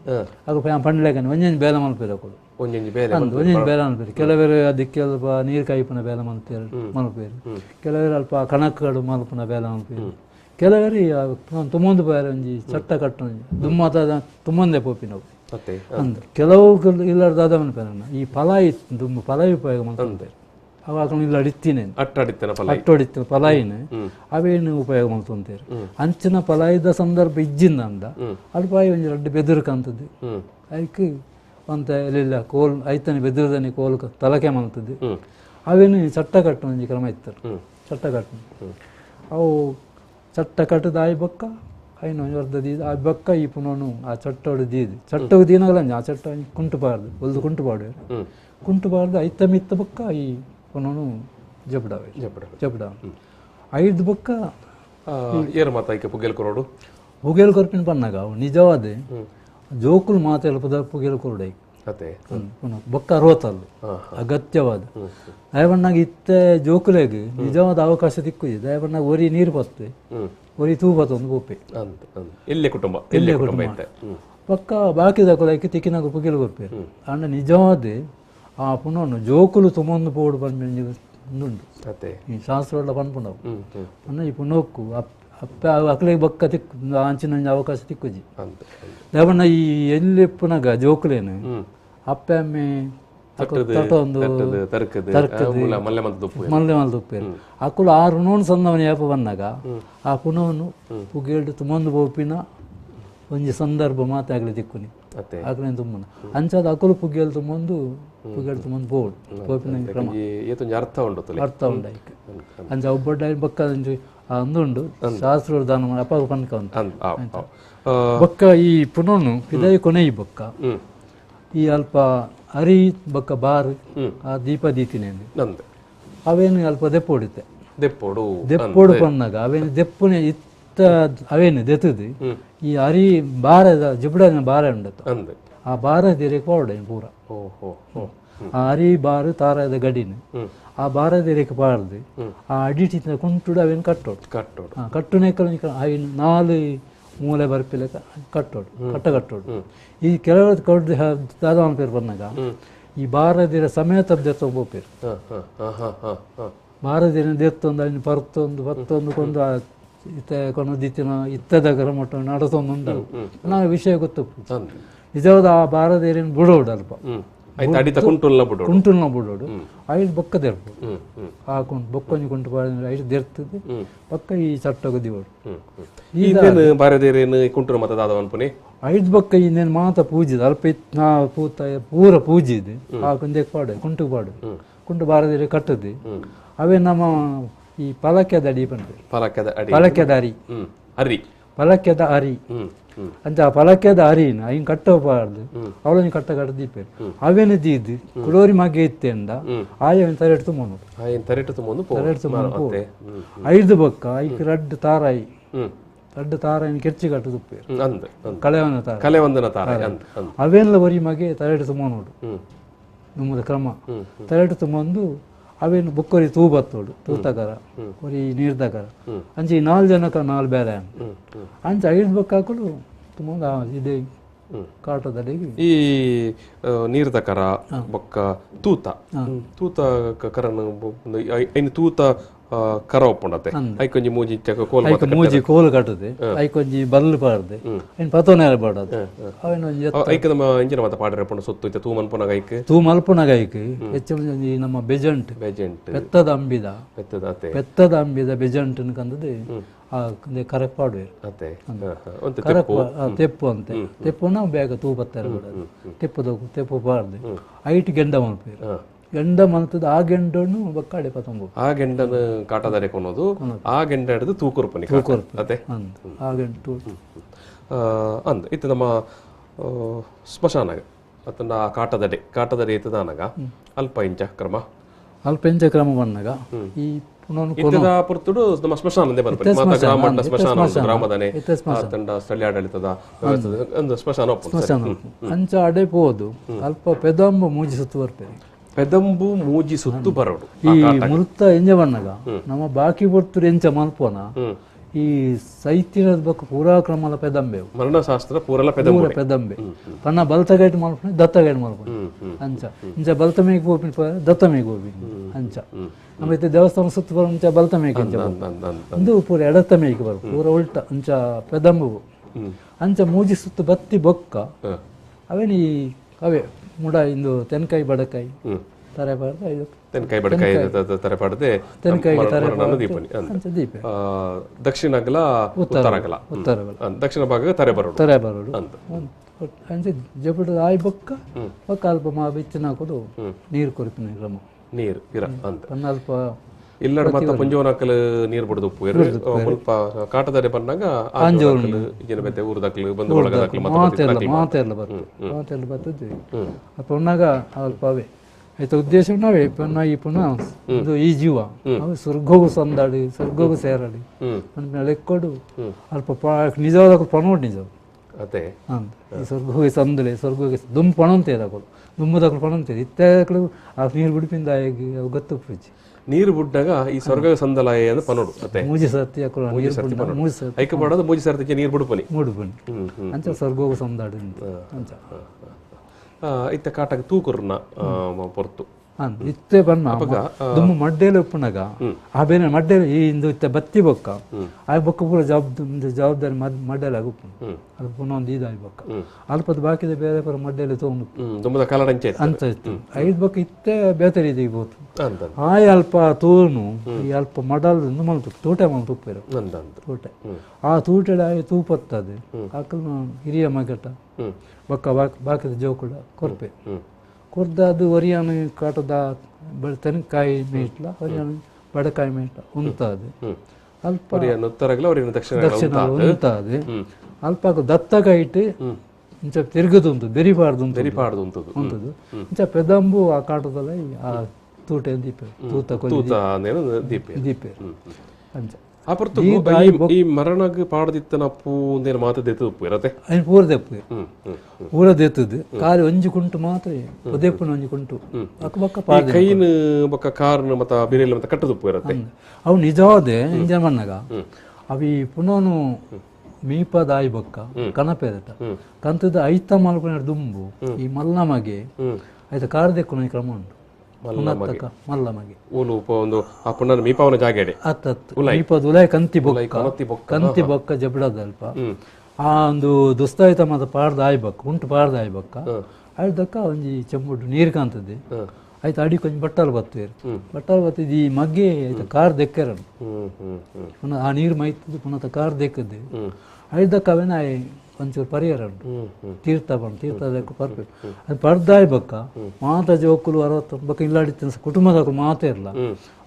ಅದು ಪಂಡ್ಲೆಗನೆ ಒಂಜೊಂಜಿ ಬೇಲ ಮಲ್ಪೇರು ಹಾಕೋದು ಒಂಜೊಂಜಿ ಬೇಲ ಮಲ್ಪೇರು ಕೆಲವರು ಅದಕ್ಕೆ ಅಲ್ಪ ನೀರು ಕಾಯಿಪುನ ಬೇಲ ಮಲ್ಪೇರು ಕೆಲವರು ಅಲ್ಪ ಕಣಕಗಳು ಮಲ್ಪುನ ಬೇಲ ಮಲ್ಪೇರು ಕೆಲವರಿ ತುಮೊಂದು ಬಾರಿ ಒಂಜಿ ಚಟ್ಟ ಕಟ್ಟು ದುಮ್ಮತ ತುಮ್ಮೊಂದೆ ಪೋಪಿನವು ಅಂದ್ರೆ ಕೆಲವು ಇಲ್ಲಾರ್ದಾದ ಮನ್ಪೇರಣ್ಣ ಈ ಪಲಾಯಿ ದುಮ್ಮ ಪಲಾಯಿ ಉಪಯೋಗ ಮಾಡ್ತಾರೆ ಅವಾಗ ಇಲ್ಲ ಅಡಿತ್ತೇನೆ ಅಟ್ಟೊಡಿತ ಪಲಾಯಿನ ಅವೇನು ಉಪಯೋಗ ಮಾಡ್ತಂತೇರು ಅಂಚಿನ ಪಲಾಯಿದ ಸಂದರ್ಭ ಇಜ್ಜಿಂದ ಅಂದ ಅಲ್ಪಾಯಿ ಒಂಜಿ ರಡ್ಡು ಬೆದರ್ಕಂತದ್ದು ಅದಕ್ಕೆ ಅಂತ ಎಲ್ಲ ಕೋಲ್ ಐತನೆ ಬೆದರದನೆ ಕೋಲ್ ತಲಕೆ ಮಾಡ್ತದ್ದು ಅವೇನು ಚಟ್ಟ ಕಟ್ಟು ಒಂಜಿ ಕ್ರಮ ಇತ್ತಾರೆ ಚಟ್ಟ ಕಟ್ಟು ಅವು ಚಟ್ಟ ಕಟ್ಟದ ಆಯ್ ಬೊಕ್ಕ ಐನು ವರ್ಧ ದೀದು ಆ ಬೊಕ್ಕ ಈ ಪುನೋನು ಆ ಚಟ್ಟೋಡು ದೀದು ಚಟ್ಟವು ದೀನಗಲ ಆ ಚಟ್ಟ ಕುಂಟುಬಾರ್ದು ಒಲ್ದು ಕುಂಟುಬಾಡು ಕುಂಟುಬಾರ್ದು ಐತ ಮಿತ್ತ ಬೊಕ್ಕ ಈ ಪುನೋನು ಜಬಡ ಐದು ಬೊಕ್ಕ ಏರು ಮಾತ ಐಕೆ ಪುಗೇಲ್ ಕೊರೋಡು ಪುಗೇಲ್ ಕೊರ್ಪಿನ ಪನ್ನಾಗ ಅವು ನಿಜವಾದ ಜೋಕುಲು ಮಾತೆಲ್ಲ ಪುಗೇಲ್ ಕೊರಡೈ ಬೊಕ್ಕ ಅರವತ್ತಲ್ಲು ಅಗತ್ಯವಾದ ದಯಬಣ್ಣಾಗ ಇತ್ತೆ ಜೋಕುಲೆಗ್ ನಿಜವಾದ ಅವಕಾಶ ತಿಕ್ಕುಜಿ ದಯಬಣ್ಣಾಗ ಒರಿ ನೀರು ಬತ್ತೆ ಒರಿ ತೂ ಬತ್ತೊಂದು ಬೋಪೆ ಎಲ್ಲೇ ಕುಟುಂಬ ಪಕ್ಕ ಬಾಕಿದ ಕೊಲಕ್ಕೆ ತಿಕ್ಕಿನಾಗ ಪುಗಿಲು ಕೊರ್ಪೇರು ಅಂಡ ನಿಜವಾದ ಆ ಪುನಃ ಜೋಕುಲು ತುಮೊಂದು ಪೋಡು ಬಂದುಂಡು ಈ ಶಾಸ್ತ್ರ ಪನ್ಪುಂಡವು ಪುನಃ ಈ ಪುನಃಕ್ಕು ಅಪ್ಪ ಅಕ್ಲೆಗೆ ಬೊಕ್ಕ ತಿಕ್ಕು ಅಂಚಿನ ಅವಕಾಶ ತಿಕ್ಕುಜಿ ದಯಬಣ್ಣ ಈ ಎಲ್ಲಿ ಪುನಗ ಜೋಕುಲೇನು ಅಪ್ಪೆ ಅಮ್ಮೆ ಮಲ್ಲೆ ಮಲ್ದುಪ್ಪೇರು ಅಕ್ಕಲು ಆ ಋಣೋನ್ ಸಂದವನ ಯಾಪ ಬಂದಾಗ ಆ ಪುನವನು ಪುಗೇಡು ತುಮೊಂದು ಬೋಪಿನ ಒಂಜಿ ಸಂದರ್ಭ ಮಾತಾಗ್ಲಿ ತಿಕ್ಕುನಿ ಆಕಲೇನು ತುಂಬನ ಅಂಚಾದ ಅಕ್ಕಲು ಪುಗೇಳು ತುಮೊಂದು ಪುಗೇಳು ತುಮೊಂದು ಬೋಡು ಬೋಪಿನ ಕ್ರಮ ಅರ್ಥ ಉಂಡ ಅಂಚ ಒಬ್ಬೊಡ್ಡ ಬೊಕ್ಕ ಅಂದುಂಡು ಶಾಸ್ತ್ರ ದಾನ ಮಾಡಿ ಅಪ್ಪ ಪನ್ಕ ಅಂತ ಬೊಕ್ಕ ಈ ಪುನೋನು ಪಿದಾಯಿ ಕೊನೆ ಈ ಬೊಕ್ಕ ಈ ಅಲ್ಪ ಅರಿ ಬೊಕ್ಕ ಬಾರು ಆ ದೀಪ ದೀತಿನೇನು ಅವೇನು ಅಲ್ಪ ದೆಪ್ಪು ಹೊಡಿತೆ ದೆಪ್ಪೋಡು ಪನ್ನಾಗ ಅವೇನು ದೆಪ್ಪುನೆ ಇತ್ತ ಅವೇನು ದೆತ್ತದು ಈ ಅರಿ ಬಾರದ ಜಿಬುಡನ ಬಾರ ಉಂಡತ್ತು ಆ ಬಾರ ದಿರೇಕ ಹೊಡೆ ಪೂರ ಆ ಅರಿ ಬಾರು ತಾರದ ಗಡಿನ ಆ ಬಾರದಿರೇಕ ಬಾರದು ಆ ಅಡಿಟಿನ ಕುಂಟುಡು ಅವೇನು ಕಟ್ಟೋಡು ಕಟ್ಟುನೇಕಲ್ ಅವೇನು ನಾಲು ಮೂಲೆ ಬರ್ಪಿಲೆ ಕಟ್ಟೋಡು ಈ ಕೆಲವು ಕೊಡ್ದು ದಾದವನ ಪೇರು ಬಂದಾಗ ಈ ಬಾರದಿರ ಸಮೇತ ಬೋಪೇರು ಭಾರತೀಯ ದೇತ್ತೊಂದು ಅಲ್ಲಿ ಪರ್ತೊಂದು ಪತ್ತೊಂದು ಕೊಂದು ಇತ್ತ ಕೊನದಿತ್ತಿನ ಇತ್ತದ ಕ್ರಮಟ ನಡೆಸೊಂದು ಉಂಟು ನಾವು ವಿಷಯ ಗೊತ್ತು ನಿಜವಾದ ಆ ಭಾರತೀಯರಿನ ಬಿಡೋಡು ಅಲ್ಪ ಕುಂಟುಲ್ನ ಬಿಡೋಡು ಐದು ಬೊಕ್ಕ ತೆರ್ಪು ಹಾಕೊಂಡು ಬೊಕ್ಕೊಂಜಿ ಕುಂಟು ಐದು ತೆರ್ತದೆ ಪಕ್ಕ ಈ ಚಟ್ಟಗ ದಿವೋಡು ಐದು ಬೊಕ್ಕ ಇನ್ನೇನು ಮಾತ ಪೂಜಿದ ಅಲ್ಪ ನಾ ಪೂರ ಪೂಜಿದೆ ಹಾಕೊಂಡು ಪಾಡು ಕುಂಟು ಪಾಡು ಕುಂಟು ಭಾರತೀಯರು ಕಟ್ಟದೆ ಅವೇ ನಮ್ಮ ಈ ಪಲಕ್ಯದ ಅಡಿ ಬಂದ್ರೆ ಪಲಕ್ಯದ ಪಲಕ್ಯದ ಅರಿ ಅಂತ ಆ ಪಲಕ್ಯದ ಅರಿನ ಹಿಂಗ್ ಕಟ್ಟಬಾರ್ದು ಅವಳನ್ನು ಕಟ್ಟ ದೀಪೇರು ಅವೇನು ದೀದು ಕುಡೋರಿ ಮಗೆ ಇತ್ತೆಂದ ಆಯನ ತರೆಟ್ಟು ತುಂಬ ಐದು ಬೊಕ್ಕ ಐಕ್ ರಡ್ಡು ತಾರಾಯಿ ರಡ್ಡು ತಾರಾಯಿನ ಕೆರ್ಚಿ ಕಟ್ಟು ತುಪ್ಪೇರು ಕಲೆವಂದನ ತಾರಾಯಿ ಅವೆಲ್ಲ ಒರಿ ಮಗೆ ತರೆಟ್ಟು ತುಂಬ ನೋಡು ನಮ್ಮದ ಕ್ರಮ ತರೆಟ್ಟು ತುಂಬಂದು ಅವೇನು ಬೊಕ್ಕರಿ ತೂ ಬತ್ತೋಡು ತೂತಕರ ಒರಿ ನೀರ್ದಕರ ಅಂಚೆ 4 ಜನಕ್ಕ 4 ಬೇರೆ ಅಂಚೆ 5 ಬೊಕ್ಕ ಹಾಕಲು ತುಂಬ ಇದೆ ಕಾಟದಲ್ಲಿ ಈ ನೀರ್ದಕರ ಬೊಕ್ಕ ತೂತ ಕರನ ಐನು ತೂತ ಕರ ಒಪ್ಪುಂಡತೆ ಐಕೊಂಜಿ ಮೂಜಿ ಮೂಜಿ ಕೋಲು ಕಟ್ಟದೆ ಐಕೊಂಜಿ ಬಲ್ಲು ಪಾಡ್ದೆ ಐನ್ ಪತೋನೇರ ಪಾಡದು ಐಕ ನಮ್ಮ ಇಂಜಿನ ಮಾತ ಪಾಡ್ರೆ ಪುಂಡ ಸೊತ್ತು ಇತ್ತೆ ತೂ ಮಲ್ಪುನಗ ಐಕ್ ಹೆಚ್ಚು ನಮ್ಮ ಬೆಜಂಟ್ ಪೆತ್ತದ ಅಂಬಿದ ಬೆಜಂಟ್ ಕಂದದೆ ಕರೆಕ್ಟ್ ಪಾಡುವೆ ತೆಪ್ಪು ಅಂತೆ ತೆಪ್ಪುನ ಬೇಗ ತೂ ಬತ್ತಾರೆ ತೆಪ್ಪು ಪಾಡ್ದೆ ಐಟ್ ಗೆಂಡ ಮಲ್ಪೇರು ಗೆಂಡ ಮಲ್ತದ ಆ ಗೆಂಡನ್ನು ಬಕ್ಕಾಡೆ ಪತಂಬು ಆ ಗೆಂಡನ ಕಾಟದಾರೆ ಕೊನೋದು ಆ ಗೆಂಡ ಹಿಡಿದು ತೂಕುರ್ಪನಿ ಅದೇ ಆ ಗೆಂಡು ಅಂದ್ ಇತ್ತು ನಮ್ಮ ಸ್ಮಶಾನ ಅತ್ತಂಡ ಕಾಟದಡೆ ಇತ್ತದಾನಗ ಅಲ್ಪ ಇಂಚ ಕ್ರಮ ಬಣ್ಣಗ ಈ ಪುರ್ತುಡು ನಮ್ಮ ಸ್ಮಶಾನದೇ ಬರ್ತಾರೆ ಗ್ರಾಮದ ಸ್ಮಶಾನ ಗ್ರಾಮದನೆ ಅತ್ತಂಡ ಸ್ಥಳೀಯ ಆಡಳಿತದ ಒಂದು ಸ್ಮಶಾನ ಅಂಚ ಅಡೆ ಪೋದು ಅಲ್ಪ ಪೆದಂಬು ಮೂಜಿ ಸುತ್ತು ಬರ್ತಾರೆ ಪೆದಂಬು ಮೂಜಿ ಸುತ್ತು ಬರೋಡು ಈ ಮುಲ್ತ ಎಂಜ ಬಣ್ಣಗ ನಮ್ಮ ಬಾಕಿ ಬರ್ತರು ಎಂಚ ಮಲ್ಪೋನ ಈ ಸೈತಿನ ಬೊಕ್ಕ ಪೂರಾಕ್ರಮದ ಪೆದಂಬೆ ಮರಣಶಾಸ್ತ್ರ ಪೆದಂಬೆ ಪನ್ನ ಬಲ್ತಗೈಟ್ ಮಲ್ಪನೆ ದತ್ತಗೈಟ್ ಮಲ್ಪನೆ ಅಂಚ ಇಂಚ ಬಲ್ತಮೇಗೆ ಹೋಗ್ಬಿನ್ ದತ್ತಮೇಗೆ ಹೋಗ್ಬಿನ್ ಅಂಚ ನಮ್ಮ ದೇವಸ್ಥಾನ ಸುತ್ತ ಬರೋ ಮುಂಚೆ ಬಲ್ತಮೇಗೆ ಒಂದು ಪೂರ ಎಡತಮೇಗೆ ಬರು ಪೂರ ಉಲ್ಟ ಅಂಚ ಪೆದಂಬು ಅಂಚ ಮೂಜಿ ಸುತ್ತು ಬತ್ತಿ ಬೊಕ್ಕ ಅವೇನಿ ಅವೇ ಮುಡ ಇಂದು ತೆನ್ಕಾಯಿ ಬಡಕಾಯಿ ತಾರೆ ಪಾಡ್ದು ದೀಪ ದಕ್ಷಿಣ ಭಾಗ ತಾರೆ ಬರೋಡು ಅಂಚೆ ಜಪುಡು ಆಯ್ ಬೊಕ್ಕ ಅಲ್ಪ ಮಾ ಬೆಚ್ಚಿನ ಹಾಕೋದು ನೀರು ಕೊರಿಪಿನ ಕ್ರಮ ನೀರು ಅಲ್ಪ ಇಲ್ಲಡ ಮತ್ತ ಪುಂಜೋನಕಲ್ ನೀರು ಬಿಡದು ಉಪ್ಪು ಸ್ವಲ್ಪ ಕಾಟದಾರೆ ಬಂದಾಗ ಜನ ಬೆತ್ತೆ ಊರದಕ್ಲು ಬಂದು ಒಳಗದಕ್ಲು ಮಾತೆಲ್ಲ ಬರ್ತದೆ ಪುಣ್ಣಾಗ ಅಲ್ಪ ಅವೇ ಆಯ್ತು ಉದ್ದೇಶ ನಾವೇ ಪುನಃ ಈ ಪುನಃ ಇದು ಈ ಜೀವ ಅವು ಸ್ವರ್ಗೋಗು ಸಂದಾಡಿ ಸ್ವರ್ಗೋಗು ಸೇರಾಡಿ ಲೆಕ್ಕೊಡು ಅಲ್ಪ ನಿಜವಾದ ಪಣೋಡು ನಿಜ ಅದೇ ಈ ಸ್ವರ್ಗೋಗಿ ಸಂದಳೆ ಸ್ವರ್ಗೋಗಿ ದುಮ್ ಪಣಂತೆ ಅದಾಗಳು ದುಮ್ಮದಕ್ಳು ಪಣಂತೆ ಇತ್ತಾಗಲು ಆ ನೀರು ಬಿಡಿಪಿಂದ ಅವು ಗೊತ್ತು ಪೂಜಿ ನೀರು ಬಿಟ್ಟಾಗ ಈ ಸ್ವರ್ಗ ಸಂದಲಾಯ ಅಂತ ಪನೋಡು ಮತ್ತೆ ಮೂಜಿ ಸರ್ತಿ ಐಕ ಮಾಡೋದು ಮೂಜಿ ಸರ್ತಿಗೆ ನೀರು ಬಿಡುಪನಿ ಅಂಚ ಸ್ವರ್ಗೋಗು ಸಂದಾಡಿ ಅಂಚ ಇತ್ತ ಕಾಟಕ್ಕೆ ತೂಕುರ್ನ ಪೊರ್ತು ಇತ್ತೆ ಬನ್ನ ದುಮ್ಮು ಮಡ್ಡೇಲೆ ಉಪ್ಪುನಗ ಆ ಬೇರೆ ಮಡ್ಡೇಲೆ ಈ ಇಂದು ಇತ್ತ ಬತ್ತಿ ಬೊಕ್ಕ ಆ ಬೊಕ್ಕ ಪೂರ ಜವಾಬ್ದಾರಿ ಮಡ್ಡೇಲೆ ಉಪ್ಪು ಅದು ಪುನಃ ಒಂದು ಇದಾಗಿ ಬೊಕ್ಕ ಅಲ್ಪದ ಬಾಕಿದ ಬೇರೆ ಪೂರ ಮಡ್ಡೇಲೆ ತೊಗೊಂಡು ಅಂತ ಇತ್ತು 5 ಬೊಕ್ಕ ಇತ್ತೆ ಬೇತೆ ರೀತಿಗೆ ಬೋತು ಆಯ್ ಅಲ್ಪ ತೂನು ಈ ಅಲ್ಪ ಮಡಲ್ದು ಮಲ್ತು ತೋಟೆ ಮಲ್ತು ಉಪ್ಪೇರು ತೋಟೆ ಆ ತೂಟೆಡೆ ಆಯ್ ತೂಪತ್ತದೆ ಆಕಲ್ ಹಿರಿಯ ಮಗಟ ಬೊಕ್ಕ ಬಾಕಿದ ಜೋಕುಡ ಕೊರ್ಪೆ ಕೊರ್ದ ಅದು ಒರಿಯಾನು ಕಾಟದ ತೆನಕಾಯಿ ಮೇಟ್ಲ ಒರಿಯಾನು ಬಡಕಾಯಿ ಮೇಟ್ಲ ಉಂತಾದೆ ಅಲ್ಪ ದಕ್ಷಿಣ ಉಂತಾದೆ ಅಲ್ಪ ದತ್ತಗಾಯಿಟ್ಟು ಇಂಚ ತಿರುಗದುಂಟು ಬೆರಿಬಾರ್ದು ಉಂಟದು ಇಂಚ ಪೆದಂಬು ಆ ಕಾಟದಲ್ಲಿ ಆ ತೂಟೆ ದೀಪೆ ದೀಪೆ ಅಂಚ ಈ ಮರಣಗ್ ಪಾಡದಿತ್ತನ ಪೂಂದೇನ ಮಾತ ದೆತ್ತು ಇರತ್ತೆ ಪೂರ ದೆಪ್ಪು ಪೂರ ದೆತ್ತದು ಕಾಲು ಒಂಜಿ ಕುಂಟು ಮಾತ್ರ ಒದೆಪ್ಪುನ ಒಂಜಿ ಕುಂಟು ಅಕ್ಕಬಕ್ಕ ಕೈನ್ ಬೊಕ್ಕ ಕಾರ್ನ ಮತ್ತ ಬಿರೆಲ್ಲ ಮತ್ತ ಕಟ್ಟದುಪ್ಪು ಇರತ್ತೆ ಅವು ನಿಜವಾದೆ ಇಂಜ ಮಣ್ಣಗ ಅವಿ ಪುನೋನು ಮೀಪದ ಆಯ್ ಬೊಕ್ಕ ಕನಪೆದಟ ಕಂತದ ಐತ ಮಲ್ಪನ ದುಂಬು ಈ ಮಲ್ಲಮಗೆ ಆಯ್ತ ಕಾರ್ ದೆಕ್ಕುನ ಕ್ರಮ ಉಂಟು ಪುನತ್ತಕ ಮಲ್ಲಮಗೆ ಊಲು ಒಂದು ಆ ಪುನನ ಮೀಪಾವನ ಜಾಗೆಡೆ ಅತ್ತತ್ತು ಮೀಪದ ಉಲಾಯ್ ಕಂತಿ ಬೊಕ್ಕ ಜಬಡದಲ್ಪ ಆ ಒಂದು ದುಸ್ತಾಯಿತ ಮಾತ ಪಾಡ್ದ ಆಯ್ಬಕ್ಕ ಉಂಟು ಪಾಡ್ದ ಆಯ್ಬಕ್ಕ ಆಯ್ದಕ್ಕ ಒಂಜಿ ಚೆಂಬುಡು ನೀರು ಕಾಂತದೆ ಆಯ್ತು ಅಡಿ ಕೊಂಚ ಬಟ್ಟಲು ಬತ್ತೇರು ಬಟ್ಟಲು ಬತ್ತಿದ್ದು ಈ ಮಗ್ಗೆ ಆಯ್ತು ಕಾರ್ ದೆಕ್ಕರನು ಪುನಃ ಆ ನೀರು ಮೈತದ್ದು ಪುನಃ ಕಾರ್ ದೆಕ್ಕದ್ದೆ ಆಯ್ದಕ್ಕ ಅವೇನ ಒಂಚೂರು ಪರಿಹಾರ ಉಂಟು ತೀರ್ಥ ತೀರ್ಥದಕ್ಕೆ ಪರ್ಫೆಕ್ಟ್ ಅದು ಪರ್ದಾಯ್ ಬಕ್ಕ ಮಾತ ಜೋಕುಲು 60 ಬಕ್ಕ ಇಲ್ಲಾಡಿತ್ತ ಕುಟುಂಬದ ಮಾತೇ ಇರಲ್ಲ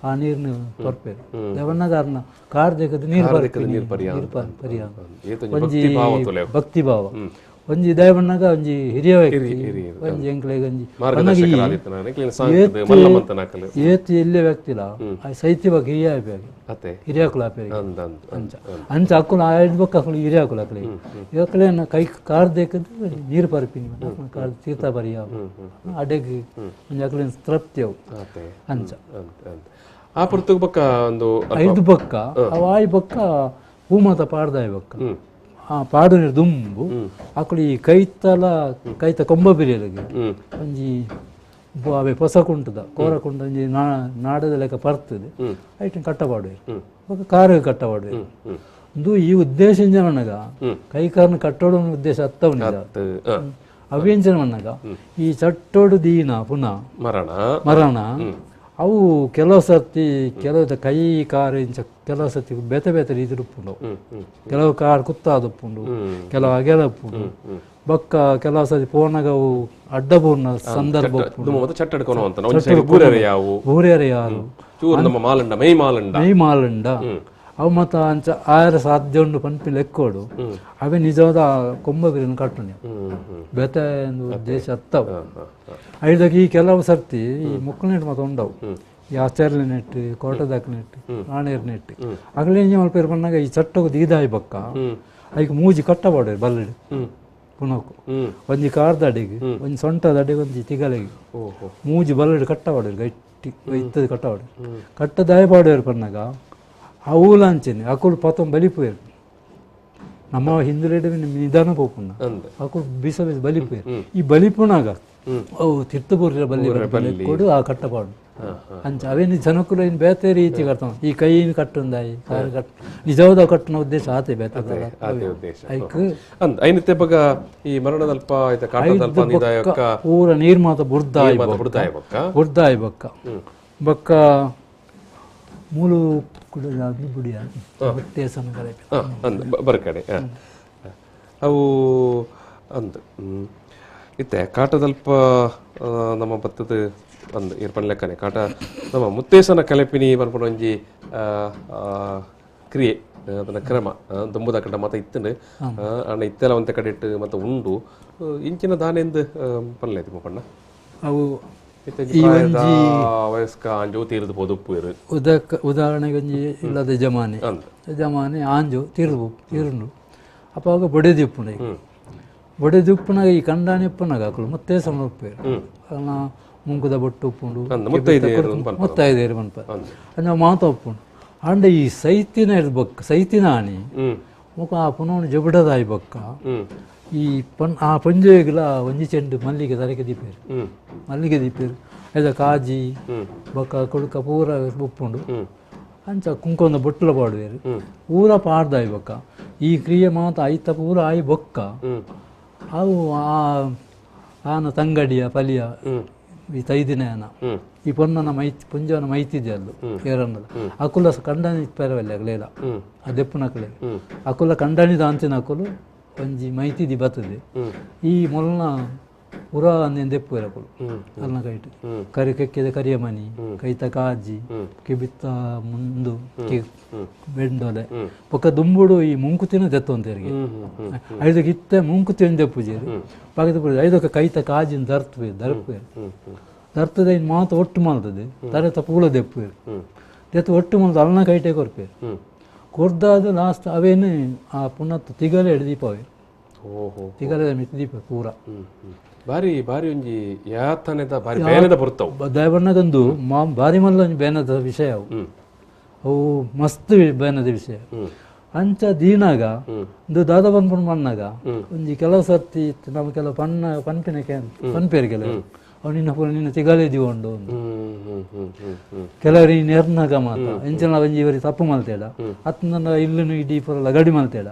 ಆ ನೀರಿನ ಪರ್ಪೇರು ದೇವಣ್ಣಗಾರನ ಕಾರ್ ದೆಕ್ಕದ್ದು ನೀರು ಪರಿಹಾರ ಒಂಜಿ ಭಕ್ತಿ ಭಾವ ಒಂಜಿ ದಯಬಣ್ಣಗ ಒಂಜಿ ಹಿರಿಯ ವ್ಯಕ್ತಿ ಒಂಜಿ ಎಂಕ್ಲೆಗ್ ಒಂಜಿ ಏತಿ ಇಲ್ಲೇ ವ್ಯಕ್ತಿಲ ಸೈತಿ ಬಗ್ಗೆ ಹಿರಿಯಾಕುಲ ಅಂಚ ಅಕ್ಕುಲ ಐದು ಬಕ್ಕ ಅಕ್ಕಳು ಹಿರಿಯಾಕುಲ ಅಕ್ಕಲೆ ಇವಕ್ಕಲೆ ಕೈ ಕಾರ್ ದೇಕದ್ದು ನೀರು ಪರಿಪಿನಿ ಕಾರ್ ತೀರ್ಥ ಪರಿಯ ಅಡೆಗೆ ಒಂಜಿ ಅಕ್ಕಲೆ ತೃಪ್ತಿ ಅವು ಅಂಚ ಆ ಪುರ್ತಕ ಬಕ್ಕ ಒಂದು ಐದು ಬಕ್ಕ ಅವ ಆಯ್ ಬಕ್ಕ ಹೂಮತ ಪಾಡ್ದಾಯ್ ಬಕ್ಕ ಆ ಪಾಡು ನೀರು ದುಂಬು ಅಕ್ಕಳು ಈ ಕೈತ ಕೊಂಬ ಬಿರಿಯಲಿಗೆ ಒಂಜಿ ಅವೇ ಪೊಸ ಕುಂಟದ ಕೋರ ಕುಂಟ ಒಂಜಿ ನಾಡದ ಲೆಕ್ಕ ಪರ್ತದೆ ಐಟನ್ ಕಟ್ಟಪಾಡುವೆ ಕಾರಿಗೆ ಕಟ್ಟಪಾಡುವೆ ಒಂದು ಈ ಉದ್ದೇಶ ಮಣ್ಣಗ ಕೈಕಾರನ ಕಟ್ಟೋಡು ಉದ್ದೇಶ ಅತ್ತವನಿದ ಅವ್ಯಂಜನ ಮಣ್ಣಗ ಈ ಚಟ್ಟೋಡು ದೀನ ಪುನಃ ಮರಣ ಅವು ಕೆಲವು ಸರ್ತಿ ಕೆಲವು ಕೈ ಕಾರ್ ಇಂಚ ಕೆಲವು ಸರ್ತಿ ಬೇತೆ ಬೇತೆ ರೀತಿ ಉಪ್ಪುಂಡು ಕೆಲವು ಕಾರ್ ಕುತ್ತಾದಪ್ಪುಂಡು ಕೆಲವು ಅಗೆಲಪ್ಪುಂಡು ಬಕ್ಕ ಕೆಲವು ಸರ್ತಿ ಪೋನಾಗ ಅವು ಅಡ್ಡಪೂರ್ಣ ಸಂದರ್ಭ ಊರೇರೆ ಯಾರು ಮೈ ಮಾಲಂಡ ಅವು ಮತ್ತ ಅಂಚ ಆಯರ ಸಾಧ್ಯ ಉಂಡು ಪಂಪಿ ಲೆಕ್ಕೋಡು ಅವೇ ನಿಜವಾದ ಕೊಂಬ ಬಿರಿಯನ್ನು ಕಟ್ಟುನೆ ಬೇತೆ ಉದ್ದೇಶ ಅತ್ತವು ಐದಾಗ ಈ ಕೆಲವು ಸರ್ತಿ ಈ ಮುಕ್ಕನೆಟ್ಟು ಮತ್ತೆ ಉಂಡವು ಈ ಆಚಾರ್ಯ ನೆಟ್ಟು ಕೋಟದಾಕ ನೆಟ್ಟು ನಾಣೇರ್ ನೆಟ್ಟು ಅಗಲೇ ಮಲ್ಪೇರು ಬಂದಾಗ ಈ ಚಟ್ಟೋಗ ದೀದಾಯಿ ಬಕ್ಕ ಅದಕ್ಕೆ ಮೂಜಿ ಕಟ್ಟಬಾಡ್ರಿ ಬಲ್ಲಡಿ ಪುನಕು ಒಂಜಿ ಕಾರ್ದ ಅಡಿಗೆ ಒಂಜಿ ಸೊಂಟದ ಅಡಿಗೆ ಒಂಜಿ ತಿಗಲಿಗೆ ಮೂಜಿ ಬಲ್ಲಡಿ ಕಟ್ಟಬಾಡ್ರಿ ಗಟ್ಟಿ ಇತ್ತದ ಕಟ್ಟಬಾಡ್ರಿ ಕಟ್ಟದಾಯ ಬಾಡ್ಯಾರು ಪನ್ನಾಗ ಅವೂಲಾಂಚನೆ ಅಕುಲು ಪತಂ ಬಲಿಪೋಯರು ನಮ್ಮ ಹಿಂದುಲೆಡೆ ನಿಧಾನ ಪೋಪುಣ್ಣ ಅಕುಲು ಬೀಸ ಬಲಿಪೋಯರು ಈ ಬಲಿಪುಣಾಗ ಅವು ತಿರ್ತಪೂರ್ರ ಬಲ್ಲಿ ಕೊಡು ಆ ಕಟ್ಟಪಾಡು ಅಂಚ ಅವೇನು ಜನಕ್ಕೂ ಇನ್ನು ಬೇತೆ ರೀತಿ ಕಟ್ಟ ಈ ಕೈನ ಕಟ್ಟುಂದಾಯಿ ಕಾರು ಕಟ್ ನಿಜವಾದ ಕಟ್ಟುನ ಉದ್ದೇಶ ಆತೆ ಬೇತೆ ಈ ಮರಣದಲ್ಪ ಪೂರ ನೀರ್ ಮಾತ ಬುರ್ದಾಯ್ ಬಕ್ಕ ಬಕ್ಕ ಮೂಲು ಬುಡಿಯ ಬರ್ಕಡೆ ಅವು ಅಂದ್ ಇತ್ತೆ ಕಾಟದಲ್ಪ ನಮ್ಮ ಬತ್ತದ ಒಂದು ಇರ್ಪಣ ಲೆಕ್ಕನೆ ಕಾಟ ನಮ್ಮ ಮುತ್ತೇಸನ ಕಲೆಪಿನಿ ಬರ್ಪಣ ಒಂಜಿ ಕ್ರಿಯೆ ಅದನ್ನ ಕ್ರಮ ದುಂಬುದ ಕಡೆ ಮತ ಇತ್ತಂಡು ಅಣ್ಣ ಇತ್ತೆಲ್ಲ ಒಂತೆ ಕಡೆ ಇಟ್ಟು ಮತ್ತೆ ಉಂಡು ಇಂಚಿನ ದಾನೆಂದು ಪನ್ಲೈತಿ ಮಪ್ಪಣ್ಣ ಅವು ವಯಸ್ಕ ಆಂಜು ತೀರ್ದು ಪೊದುಪ್ಪು ಉದಾಹರಣೆಗೆ ಒಂಜಿ ಇಲ್ಲದ ಜಮಾನೆ ಆಂಜು ತೀರ್ನು ಅಪ್ಪಾಗ ಬೊಡೆದಿಪ್ಪುನ ಬೊಡೆದಿಪ್ಪುನಾಗ ಈ ಕಂಡಾಣಿ ಉಪ್ಪುನಾಗ ಹಾಕಲು ಮತ್ತೆ ಸಮರ್ಪೇರು ಮುಂಕುದ ಬೊಟ್ಟು ಉಪ್ಪುಂಡು ಮುತ್ತೈದೇರು ಮನ್ಪ ಅಂಜ ಮಾತ ಉಪ್ಪುಂಡು ಅಂಡ ಈ ಸೈತಿನ ಆಣಿ ಮುಖ ಆ ಪುನಃ ಜಬಡದಾಯಿ ಬಕ್ಕ ಈ ಆ ಪಂಜೆಗಳ ಒಂಜಿ ಚೆಂಡು ಮಲ್ಲಿಗೆ ತರಕೆ ದೀಪೇರು ಮಲ್ಲಿಗೆ ದೀಪೇರು ಅದ ಕಾಜಿ ಬೊಕ್ಕ ಕೊಡುಕ ಪೂರ ಉಪ್ಪುಂಡು ಅಂಚ ಕುಂಕೊಂದ ಬೊಟ್ಟಲ ಪಾಡುವೇರು ಪೂರ ಪಾಡ್ದಾಯಿ ಬೊಕ್ಕ ಈ ಕ್ರಿಯೆ ಮಾತ ಐತ ಪೂರ ಆಯಿ ಬೊಕ್ಕ ಅವು ಆನ ತಂಗಡಿಯ ಪಲಿಯ ಈ ತೈದಿನ ಈ ಪೊನ್ನನ ಪುಂಜವನ ಮೈತಿದ್ಯಲ್ಲು ಏರನ್ನದ ಅಕುಲ ಕಂಡನಿ ಪೆರವಲ್ಲ ಅಗಲೇಲ ಆ ದೆಪ್ಪುನಕಲೆ ಅಕುಲ ಕಂಡನಿದ ಅಂಚಿನ ಅಕುಲು ಒಂಜಿ ಮೈತಿದಿ ಬರ್ತದೆ ಈ ಮೊಲನ ಪುರ ಅಂದೇನು ದೆಪ್ಪು ಇರಕುಲು ಅಲ್ನ ಕೈಟ್ ಕರಿ ಕೆಕ್ಕಿದ ಕರಿಯ ಮನಿ ಕೈತ ಕಾಜಿ ಕಿಬಿತ್ತ ಮುಂದು ಬೆಂಡೊಲೆ ಪಕ್ಕ ದುಂಬುಡು ಈ ಮುಂಕುತಿನ ದೆತ್ತೊಂತೇರಿಗೆ ಐದಕ್ಕೆ ಇತ್ತೆ ಮುಂಕುತಿನ ದೆಪ್ಪುಜೇರು ಪಕ್ಕದ ಪುರ ಐದಕ್ಕೆ ಕೈತ ಕಾಜಿನ ದರ್ತದೆ ಇನ್ನು ಮಾತು ಒಟ್ಟು ಮಾಡ್ತದೆ ತರೆತ ಪೂಲ ದೆಪ್ಪುವೇರು ದೆತ್ತು ಒಟ್ಟು ಮಾಡ್ದು ಅಲ್ನ ಕೈಟೆ ಕೊರ್ಪೇರು ಕೊರ್ದಾದ ಲಾಸ್ಟ್ ಅವೇನು ಆ ಪುನಃ ತಿಗಲೆ ಹಿಡಿದೀಪವೇ ತಿಗಲೆ ಮಿತಿ ದೀಪ ಪೂರ ಬಾರಿ ಬಾರಿ ಒಂಜಿ ಯಾತನೆದ ಬಾರಿ ಬೇನದ ಬರ್ತವು ದಯಬಣ್ಣಗೊಂದು ಬಾರಿ ಮಲ್ಲ ಒಂಜಿ ಬೇನದ ವಿಷಯ ಅವು ಮಸ್ತ್ ಬೇನದ ವಿಷಯ ಅಂಚ ದೀನಾಗ ಒಂದು ದಾದ ಬಂದ್ಪುಂಡು ಮಣ್ಣಾಗ ಒಂಜಿ ಕೆಲವು ಸರ್ತಿ ನಮ್ಮ ಕೆಲವು ಪನ್ಪಿನ ಪನ್ಪೇರು ಕೆಲವು ಅವು ನಿನ್ನ ಪೂರ ನಿನ್ನ ತಿಗಾಲೇದಿ ಉಂಡು ಕೆಲವರಿ ನೆರ್ನಾಗ ಮಾತ ಎಂಚನ ಒಂಜಿ ಇವರಿ ತಪ್ಪು ಮಲ್ತೇಡ ಅತ್ತನ ಇಲ್ಲನು ಇಡೀ ಪೂರ ಲಗಡಿ ಮಲ್ತೇಡ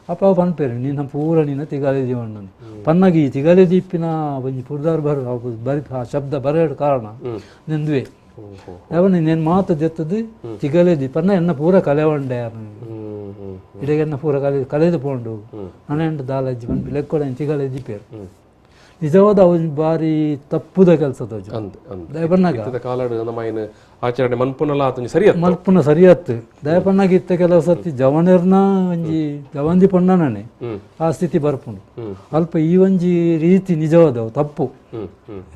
ಅಪ್ಪ ಅವು ಪನ್ಪೇರು ನಿನ್ನ ಪೂರ ನಿನ್ನ ತಿಗಾಲೇದಿ ಉಂಡು ಪನ್ನಗಿ ತಿಗಾಲೇದಿ ಇಪ್ಪಿನ ಒಂಜಿ ಪುರ್ದಾರ್ ಬರಿ ಆ ಶಬ್ದ ಬರೋಡು ಕಾರಣ ನಿಂದುವೆ ಅವನು నేను ಮಾತು ಜೆತ್ತದು ತಿಗಲೇದಿ ಪನ್ನ ಎನ್ನ ಪೂರ ಕಲೆ ಉಂಡೆ ಇಡೀ ಎನ್ನ ಪೂರ ಕಲೆದು ಪೋಂಡು ನನಂಡು ದಾಲಜ್ಜಿ ಪನ್ಪಿ ಲೆಕ್ಕೊಡ ತಿಗಲೇದಿ ಪೇರು ನಿಜವಾದ ಅವು ಬಾರಿ ತಪ್ಪುದ ಕೆಲಸದ ಆಚರಣೆ ಮಲ್ಪುನಲ್ಲ ಮಲ್ಪುನ ಸರಿಯತ್ತು ದಯಪನ್ನಾಗಿ ಇತ್ತ ಕೆಲವು ಸರ್ತಿ ಜವನಿರ್ನ ಒಂಜಿ ಜವಂದಿ ಪಣ್ಣನೇ ಆ ಸ್ಥಿತಿ ಬರ್ಪುಂಡು ಅಲ್ಪ ಈ ಒಂಜಿ ರೀತಿ ನಿಜವಾದವು ತಪ್ಪು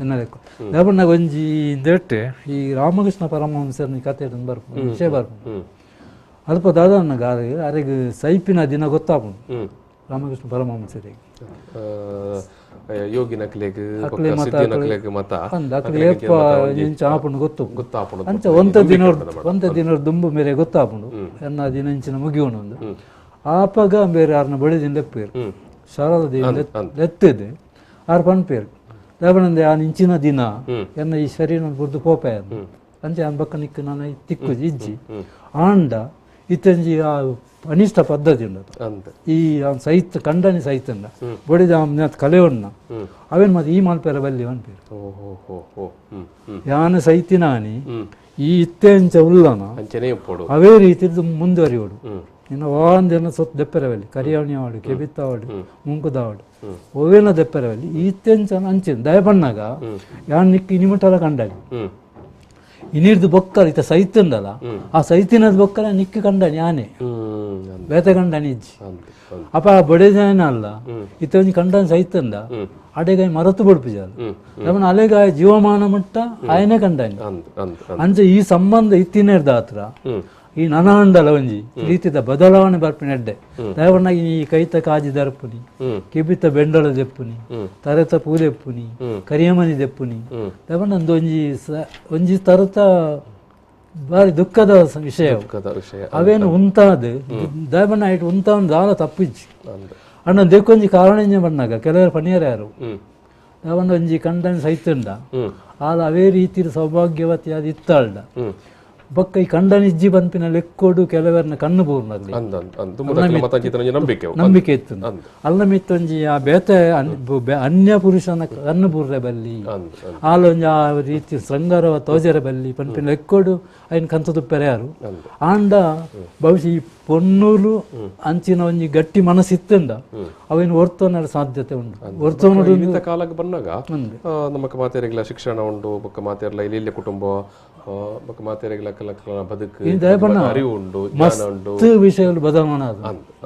ಎನ್ನ ಲೆಕ್ಕ ದಯಪನ್ನಾಗ ಒಂಜಿ ದೆಟ್ಟೆ ಈ ರಾಮಕೃಷ್ಣ ಪರಮಹಂಸರ್ನ ಕತೆ ಬರ್ಪುಂಡು ವಿಷಯ ಬರ್ಪುಂಡು ಅಲ್ಪ ದಾದನ್ನ ಗಾರೆ ಅರೆಗೆ ಸೈಪಿನ ದಿನ ಗೊತ್ತಾಪುಂಡು ರಾಮಕೃಷ್ಣ ಪರಮಹಂಸರಿಗೆ ಯೋಗಿ ನಕ್ಲೆಗ್ ಆಪುಂಡು ಗೊತ್ತಾಪುಂಡು ಅಂಚ ಒಂತ ದಿನ ದುಂಬು ಮೇರೆ ಗೊತ್ತಾಪುಂಡು ಎನ್ನ ದಿನಂಚಿನ ಮುಗಿಯೋಣೊಂದು ಆಪಗ ಬೇರೆ ಯಾರನ್ನ ಬಳಿದಿನ ಲೆಪ್ಪೇರು ಶಾರದಾ ದೇವಿ ಲೆತ್ತಿದೆ ಆರು ಪನ್ಪೇರು ದೇವನಂದೆ ಆ ನಿಂಚಿನ ದಿನ ಎನ್ನ ಈ ಶರೀರ ಬುರ್ದು ಪೋಪಾಯ ಅಂಚೆ ಅನ್ ಬಕ್ಕ ನಿಕ್ಕ ನಾನು ತಿಕ್ಕು ಇಜ್ಜಿ ಆಂಡ ಇತ್ತಂಜಿ ಆ ಅನಿಷ್ಟ ಪದ್ಧತಿ ಉಂಟು ಈ ಸಹಿತ ಕಂಡನಿ ಸಹಿತಂಡ ಬಡಿದ ಕಲೆ ಉಣ್ಣ ಅವೇನು ಮತ್ತೆ ಈ ಮಲ್ಪೇರ ಬಲ್ಲಿ ಅನ್ಪೇರು ಯಾನ ಸೈತಿನಾನಿ ಈ ಇತ್ತೆಂಚ ಉಲ್ಲನ ಅವೇ ರೀತಿ ಮುಂದುವರಿಯೋಡು ಇನ್ನು ಒಂದೇನ ಸೊತ್ತು ದೆಪ್ಪೆರವಲ್ಲಿ ಕರಿಯಾವಣಿ ಆಡು ಕೆಬಿತ್ತಾವಾಡು ಮುಂಕುದಾವಾಡು ಓವೇನ ದೆಪ್ಪೆರವಲ್ಲಿ ಈ ಇತ್ತೆಂಚ ಅಂಚಿನ ದಯಪಣ್ಣಾಗ ಯಾನ್ ನಿಕ್ಕಿ ನಿಮಿಟಲ ಕಂಡಾಗಿ ಇನ್ನಿರ್ದು ಬೊಕ್ಕಲ ಇತ್ತ ಸೈತಂಡಲ್ಲ ಆ ಸೈತಿನದ ಬೊಕ್ಕಲ ನಿಕ್ಕಿ ಕಂಡನಿ ಆನೆ ಬೇತೆ ಕಂಡನಿ ಇಜ್ಜಿ ಅಪ್ಪ ಬಡೇಜನ ಅಲ್ಲ ಇತ್ತ ಒಂಜಿ ಕಂಡನಿ ಸೈತಂಡ ಅಡೆಗಾಯಿ ಮರತು ಬಡ್ಪಿಜಾಲ ಅವನ ಅಲೆಗಾಯ ಜೀವಮಾನ ಮುಟ್ಟ ಆಯನೆ ಕಂಡನಿ ಅಂಚೆ ಈ ಸಂಬಂಧ ಇತ್ತಿನೇರ್ದ ಹತ್ರ ಈ ನನಾಂಡಲ ಒಂಜಿ ರೀತಿದ ಬದಲಾವಣೆ ಬರ್ಪಿನ ಎಡ್ಡೆ ದಯವನ್ನಾಗಿ ಈ ಕೈತ ಕಾಜಿ ದರ್ಪುನಿ ಕಿಬಿತ ಬೆಂಡಳ ದೆಪ್ಪುನಿ ತರತ ಪೂದೆಪ್ಪುನಿ ಕರಿಯಮನಿ ದೆಪ್ಪುನಿ ದಯವನ್ನೊಂದು ಒಂಜಿ ತರತ ಬಾರಿ ದುಃಖದ ವಿಷಯ ಅವೇನು ಉಂತಾದ ದಯವನ್ನ ಇಟ್ಟು ಉಂತ ದಾಲ ತಪ್ಪಿಜ್ಜಿ ಅಣ್ಣ ದೇಕೊಂಜಿ ಕಾರಣ ಬಣ್ಣಾಗ ಕೆಲವರು ಪಣಿಯರ ಯಾರು ದಯವನ್ನ ಒಂಜಿ ಕಂಡನ್ ಸೈತಂಡ ಆದ ಅವೇ ರೀತಿ ಸೌಭಾಗ್ಯವತಿ ಅದು ಇತ್ತಾಳ್ಡ ಬೊಕ್ಕ ಈ ಕಂಡನಿಜ್ಜಿ ಪನ್ಪಿನ ಲೆಕ್ಕೋಡು ಕೆಲವರನ್ನ ಕಣ್ಣು ಪೂರ್ಣಲ್ಲಿ ನಂಬಿಕೆ ಇತ್ತು ಅಲ್ಲ ಮಿತ್ತೊಂಜಿ ಆ ಬೇತೆ ಅನ್ಯ ಪುರುಷನ ಕಣ್ಣು ಪೂರ್ರೆ ಬಲ್ಲಿ ಆಲೊಂಜಿ ಆ ರೀತಿ ಶೃಂಗಾರವ ತೋಜರ ಬಲ್ಲಿ ಪನ್ಪಿನ ಲೆಕ್ಕೋಡು ಅಯ್ನ ಕಂತು ತುಪ್ಪೆರೆ ಯಾರು ಆಂಡ ಬಹುಶಃ ಈ ಪೊನ್ನೂರು ಅಂಚಿನ ಒಂಜಿ ಗಟ್ಟಿ ಮನಸ್ಸಿತ್ತಂಡ ಅವೇನು ಒರ್ತೋನ ಸಾಧ್ಯತೆ ಉಂಟು ಒರ್ತೋನ ಕಾಲಕ್ಕೆ ಬಂದಾಗ ನಮಕ್ ಮಾತೆರೆಗಳ ಶಿಕ್ಷಣ ಉಂಟು ಬೊಕ್ಕ ಮಾತೆರ್ಲ ಇಲ್ಲಿ ಕುಟುಂಬ ಬೊಕ್ಕ ಮಾತೆರೆಗಳ ಬದುಕು ಅರಿವು ಉಂಟು ಮಸ್ತ್ ವಿಷಯಗಳು ಬದಲಾವಣೆ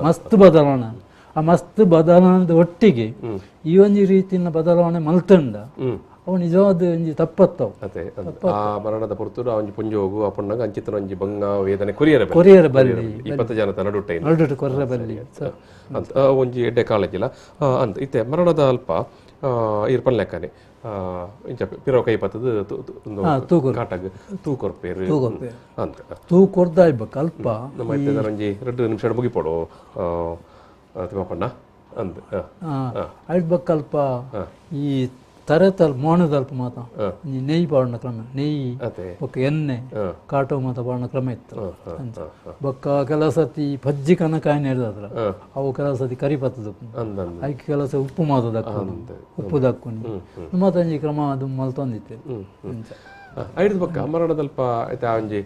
ಮಸ್ತ್ ಬದಲಾವಣೆ ಆ ಮಸ್ತ್ ಬದಲಾವಣೆ ಒಟ್ಟಿಗೆ ಈ ಒಂಜಿ ರೀತಿಯ ಬದಲಾವಣೆ ಮಲ್ತಂಡ ಅವು ನಿಜವಾದ ಒಂಜಿ ತಪ್ಪತ್ತವು ಅದೇ ಆ ಮರಣದ ಪುರ್ತೂರು ಒಂಜಿ ಪುಂಜಿ ಹೋಗು ಅಪ್ಪಣ್ಣಾಗ ಅಂಚಿತನ ಒಂಜಿ ಬಂಗ ವೇದನೆ ಕೊರಿಯರ ಬಲ್ಲಿ 20 ಜನತ ನಡುಟೆ ಕೊರ್ರೆ ಬಲ್ಲಿ ಅಂತ ಒಂಜಿ ಎಡ್ಡೆ ಕಾಲೇಜಿಲ್ಲ ಅಂತ ಇತ್ತೆ ಮರಣದ ಅಲ್ಪ ಇರ್ಪನ್ ಲೆಕ್ಕನೆ ಇಂಚ ಪಿರೋ ಕೈ ಪತ್ತದು ಕಾಟಗ್ ತೂಕೊರ್ಪೇರು ಅಂತ ತೂಕೊರ್ದ ಇಬ್ಬ ಅಲ್ಪ ನಮ್ಮ ಇತ್ತೆ ಒಂಜಿ 2 ನಿಮಿಷ ಮುಗಿಪೋಡು ತಿಮ್ಮಪ್ಪಣ್ಣ ಅಂತ ಅಲ್ಪ ಈ ತರತಲ್ ಮೋಣದಲ್ಪ ಮಾತ ನೆಯ್ಯಿ ಪಾಡಿನ ಕ್ರಮ ನೆಯ್ಯಿ ಬೊಕ್ಕ ಎಣ್ಣೆ ಕಾಟೋ ಮಾತ ಪಾಡಿನ ಕ್ರಮ ಇತ್ತು ಬೊಕ್ಕ ಕೆಲವು ಸತಿ ಪಜ್ಜಿ ಕನಕಾಯಿನ ಹಿಡ್ದದ್ರ ಅವು ಕೆಲವು ಸತಿ ಕರಿಪತ್ತದ ಅದಕ್ಕೆ ಕೆಲಸ ಉಪ್ಪು ಮಾತ ದಕ್ಕೊಂಡು ಉಪ್ಪು ದಕ್ಕೊಂಡು ಮತ್ತೊಂಜಿ ಕ್ರಮ ಅದು ಮಲ್ತೊಂದಿತ್ತೆ ಐದು ಬೊಕ್ಕ ಮರಣದಲ್ಪ ಆಯ್ತಾ ಒಂಜಿ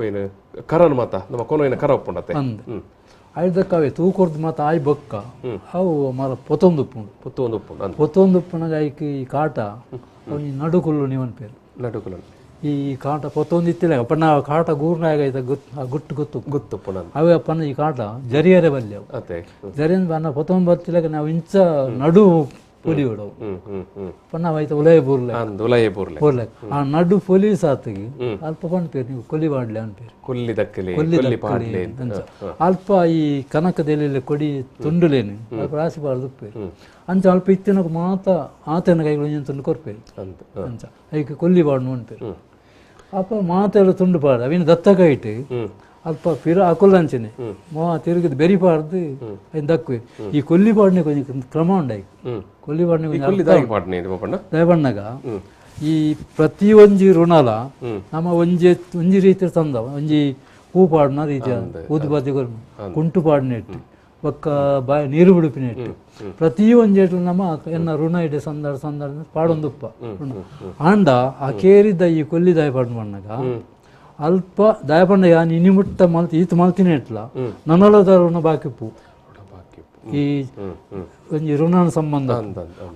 ಏನು ಕರನ್ ಮಾತ ನಮ್ಮ ಕೊನೋಯಿನ ಕರ ಒಪ್ಪುಂಡತ್ತೆ ಐದಕ್ಕವೇ ತೂಕೊರ್ದು ಮಾತು ಆಯ್ ಬೊಕ್ಕ ಅವು ಮರ ಪೊತ್ತೊಂದುಪ್ಪುನಾಗ ಐಕಿ ಈ ಕಾಟ ಅವು ಈ ನಡುಕುಲ್ಲು ನೀವನ್ ಪೇರು ನಡುಕುಲ್ಲು ಈ ಕಾಟ ಪೊತ್ತೊಂದಿತ್ತಿಲ್ಲ ಅಪ್ಪನ ಕಾಟ ಗೂರ್ನಾಗ ಐತ ಗುಟ್ಟು ಗೊತ್ತು ಅವೇ ಅಪ್ಪನ ಈ ಕಾಟ ಜರಿಯರೆ ಬಲ್ಲಿ ಅವು ಜರಿಯ ಅನ್ನ ಪೊತ್ತೊಂದು ಬರ್ತಿಲಾಗ ನಾವು ಇಂಚ ನಡು ಪೊಲಿ ಹೊಡವು ಪನ್ನವಾಯ್ತು ಉಲಯ ಬೂರ್ಲೆ ಆ ನಡು ಪೊಲೀಸ್ ಆತಗಿ ಅಲ್ಪ ಪನ್ಪೇರು ನೀವು ಕೊಲ್ಲಿ ಬಾಡ್ಲೆ ಅನ್ಪೇರು ಅಲ್ಪ ಈ ಕನಕದಲ್ಲಿ ಕೊಡಿ ತುಂಡುಲೇನು ಅಲ್ಪ ರಾಸಿ ಬಾರ್ದು ಉಪ್ಪೇರು ಅಂಚ ಅಲ್ಪ ಇತ್ತಿನ ಮಾತ ಆತನ ಕೈಗಳು ತುಂಡು ಕೊರ್ಪೇರು ಅಂಚ ಐಕೆ ಕೊಲ್ಲಿ ಬಾಡ್ನು ಅನ್ಪೇರು ಅಪ್ಪ ಮಾತೆಲ್ಲ ತುಂಡು ಪಾಡು ಅವಿನ ದತ್ತಕ ಇಟ್ಟು ಅಲ್ಪ ಫಿರ ಅಕೊಲ್ಲಂಚನೆ ಮಾ ತಿರುಗಿದ ಬೆರಿಪಾರ್ದು ದಕ್ಕುವೆ ಈ ಕೊಲ್ಲಿ ಪಾಡ್ನೆ ಕೊಂಚ ಕ್ರಮ ಉಂಡಾಯಿ ಕೊಲ್ಲಿ ಪಾಡ್ನೆ ದಯಬಣ್ಣಗ ಈ ಪ್ರತಿ ಒಂಜಿ ಋಣಲ ನಮ್ಮ ಒಂಜಿ ರೀತಿ ತಂದ ಒಂಜಿ ಹೂಪಾಡಿನ ರೀತಿಯ ಊದು ಬದಿಗಳು ಕುಂಟು ಪಾಡಿನೆಟ್ಟು ಒಕ್ಕ ನೀರು ಬಿಡುಪಿನೆಟ್ಟು ಪ್ರತಿ ಒಂಜೇಟು ನಮ್ಮ ಎನ್ನ ಋಣ ಇಡೆ ಸಂದರ್ಭ ಪಾಡೊಂದುಪ್ಪ ಋಣ ಆಂಡ ಆ ಕೇರಿದ್ದ ಈ ಕೊಲ್ಲಿ ದಾಯಪಾಡು ಮಣ್ಣಗ ಅಲ್ಪ ದಾಯಪಂಡ ಯಾನ್ ಇನಿಮುಟ್ಟ ಮಲ್ತಿ ಈತ ಮಲ್ತಿನ ಇಟ್ಲ ನನಲದ ಋಣ ಬಾಕಿಪ್ಪು ಈ ಒಂಜಿ ಋಣನ ಸಂಬಂಧ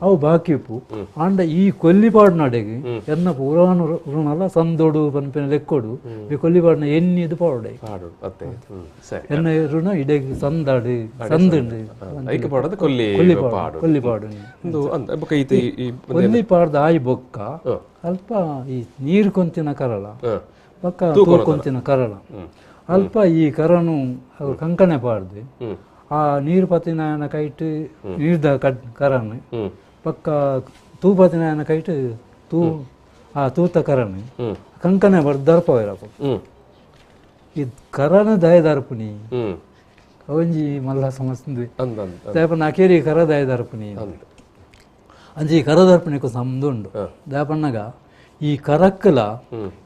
ಅವು ಬಾಕಿಪ್ಪು ಆಂಡ ಈ ಕೊಲ್ಲಿಪಾಡು ನಡೆಗೆ ಎನ್ನ ಪುರಾಣ ಋಣಲ ಸಂದೋಡು ಪನ್ಪಿನ ಲೆಕ್ಕೋಡು ಈ ಕೊಲ್ಲಿಪಾಡಿನ ಎನ್ನಿದು ಪಾಡೆ ಎನ್ನ ಋಣ ಇಡೆಗೆ ಸಂದಾಡು ಸಂದುಂಡು ಕೊಲ್ಲಿಪಾಡು ಕೊಲ್ಲಿಪಾಡ್ದ ಆಯಿ ಬೊಕ್ಕ ಅಲ್ಪ ಈ ನೀರು ಕೊಂತಿನ ಕರಳ ಪಕ್ಕ ತೂಕೊಂತಿನ ಕರಳ ಅಲ್ಪ ಈ ಕರನು ಕಂಕಣೆ ಪಾಡ್ದು ಆ ನೀರು ಪತ್ತಿನ ಕೈಟ್ ನೀರ್ದ ಕರನು ಪಕ್ಕ ತೂಪತ್ತಿನ ಕೈಟ್ ಆ ತೂತ ಕರನು ಕಂಕಣೆ ಪಾಡ್ದು ದರ್ಪವಿರಪ್ಪ ಈ ಕರನ ದಯ ದರ್ಪುನಿ ಒಂಜಿ ಮಲ್ಲ ಸಮಸ್ಯೆ ದಯಪಣ್ಣ ಅಕೇರಿ ಕರ ದಯ ದರ್ಪುನಿ ಅಂಜಿ ಕರ ದರ್ಪಣಿಗೂ ಸಂಬಂಧ ದಯಪಣ್ಣಗ ಈ ಕರಕ್ಕಲ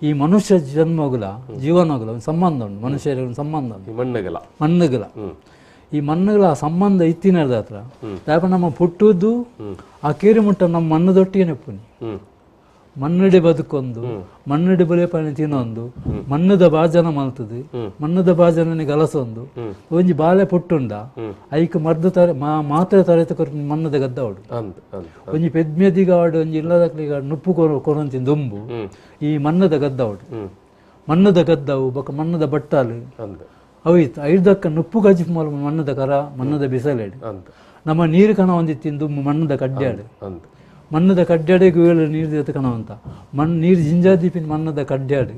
ಈ ಮನುಷ್ಯ ಜನ್ಮಗುಲ ಜೀವನಗುಲ ಒಂದು ಸಂಬಂಧ ಉಂಟು ಮನುಷ್ಯರ ಸಂಬಂಧ ಉಂಟು ಮಣ್ಣುಗಳ ಈ ಮಣ್ಣುಗಳ ಸಂಬಂಧ ಇತ್ತಿನದ ಹತ್ರ ಯಾಕೆ ನಮ್ಮ ಪುಟ್ಟುದು ಆ ಕೇರಿ ಮುಟ್ಟ ನಮ್ಮ ಮಣ್ಣದೊಟ್ಟಿಗೆ ನೆಪ್ಪುನಿ ಮಣ್ಣಿಡೆ ಬದುಕೊಂದು ಮಣ್ಣಿಡೆ ಬಲೆ ಪಾನಿ ತಿನ್ನೊಂದು ಮಣ್ಣದ ಭಾಜನ ಮಲ್ತದು ಮಣ್ಣದ ಭಾಜನ ಗಲಸೊಂದು ಒಂಜಿ ಬಾಲೆ ಪುಟ್ಟುಂಡ ಐಕ್ ಮರ್ದ ಮಾತ್ರ ತರತೆ ಕೊರ ಮಣ್ಣದ ಗದ್ದವಡು ಒಂಜಿ ಪೆದ್ಮೆದಿಗಾಡು ಒಂಜಿ ಇಲ್ಲದಕ್ಲಿಗ ನುಪ್ಪು ಕೊರಂತಿನ ದುಂಬು ಈ ಮಣ್ಣದ ಗದ್ದವಡು ಮಣ್ಣದ ಗದ್ದವು ಬೊಕ್ಕ ಮಣ್ಣದ ಬಟ್ಟಾಲು ಅವೈತು ಐದಕ್ಕ ನುಪ್ಪು ಗಜ್ಜಿ ಮಣ್ಣದ ಕರ ಮಣ್ಣದ ಬಿಸಲೇಡು ನಮ್ಮ ನೀರು ಕಣ ಒಂದಿತ್ತಿನ ದುಂಬು ಮಣ್ಣದ ಕಡ್ಡ್ಯಾಡು ಮಣ್ಣದ ಕಡ್ಡ್ಯಾಡಿಗೆ ವೇಳೆ ನೀರು ಎತ್ಕಣವಂತ ನೀರು ಜಿಂಜಾದೀಪಿನ ಮಣ್ಣದ ಕಡ್ಡ್ಯಾಡು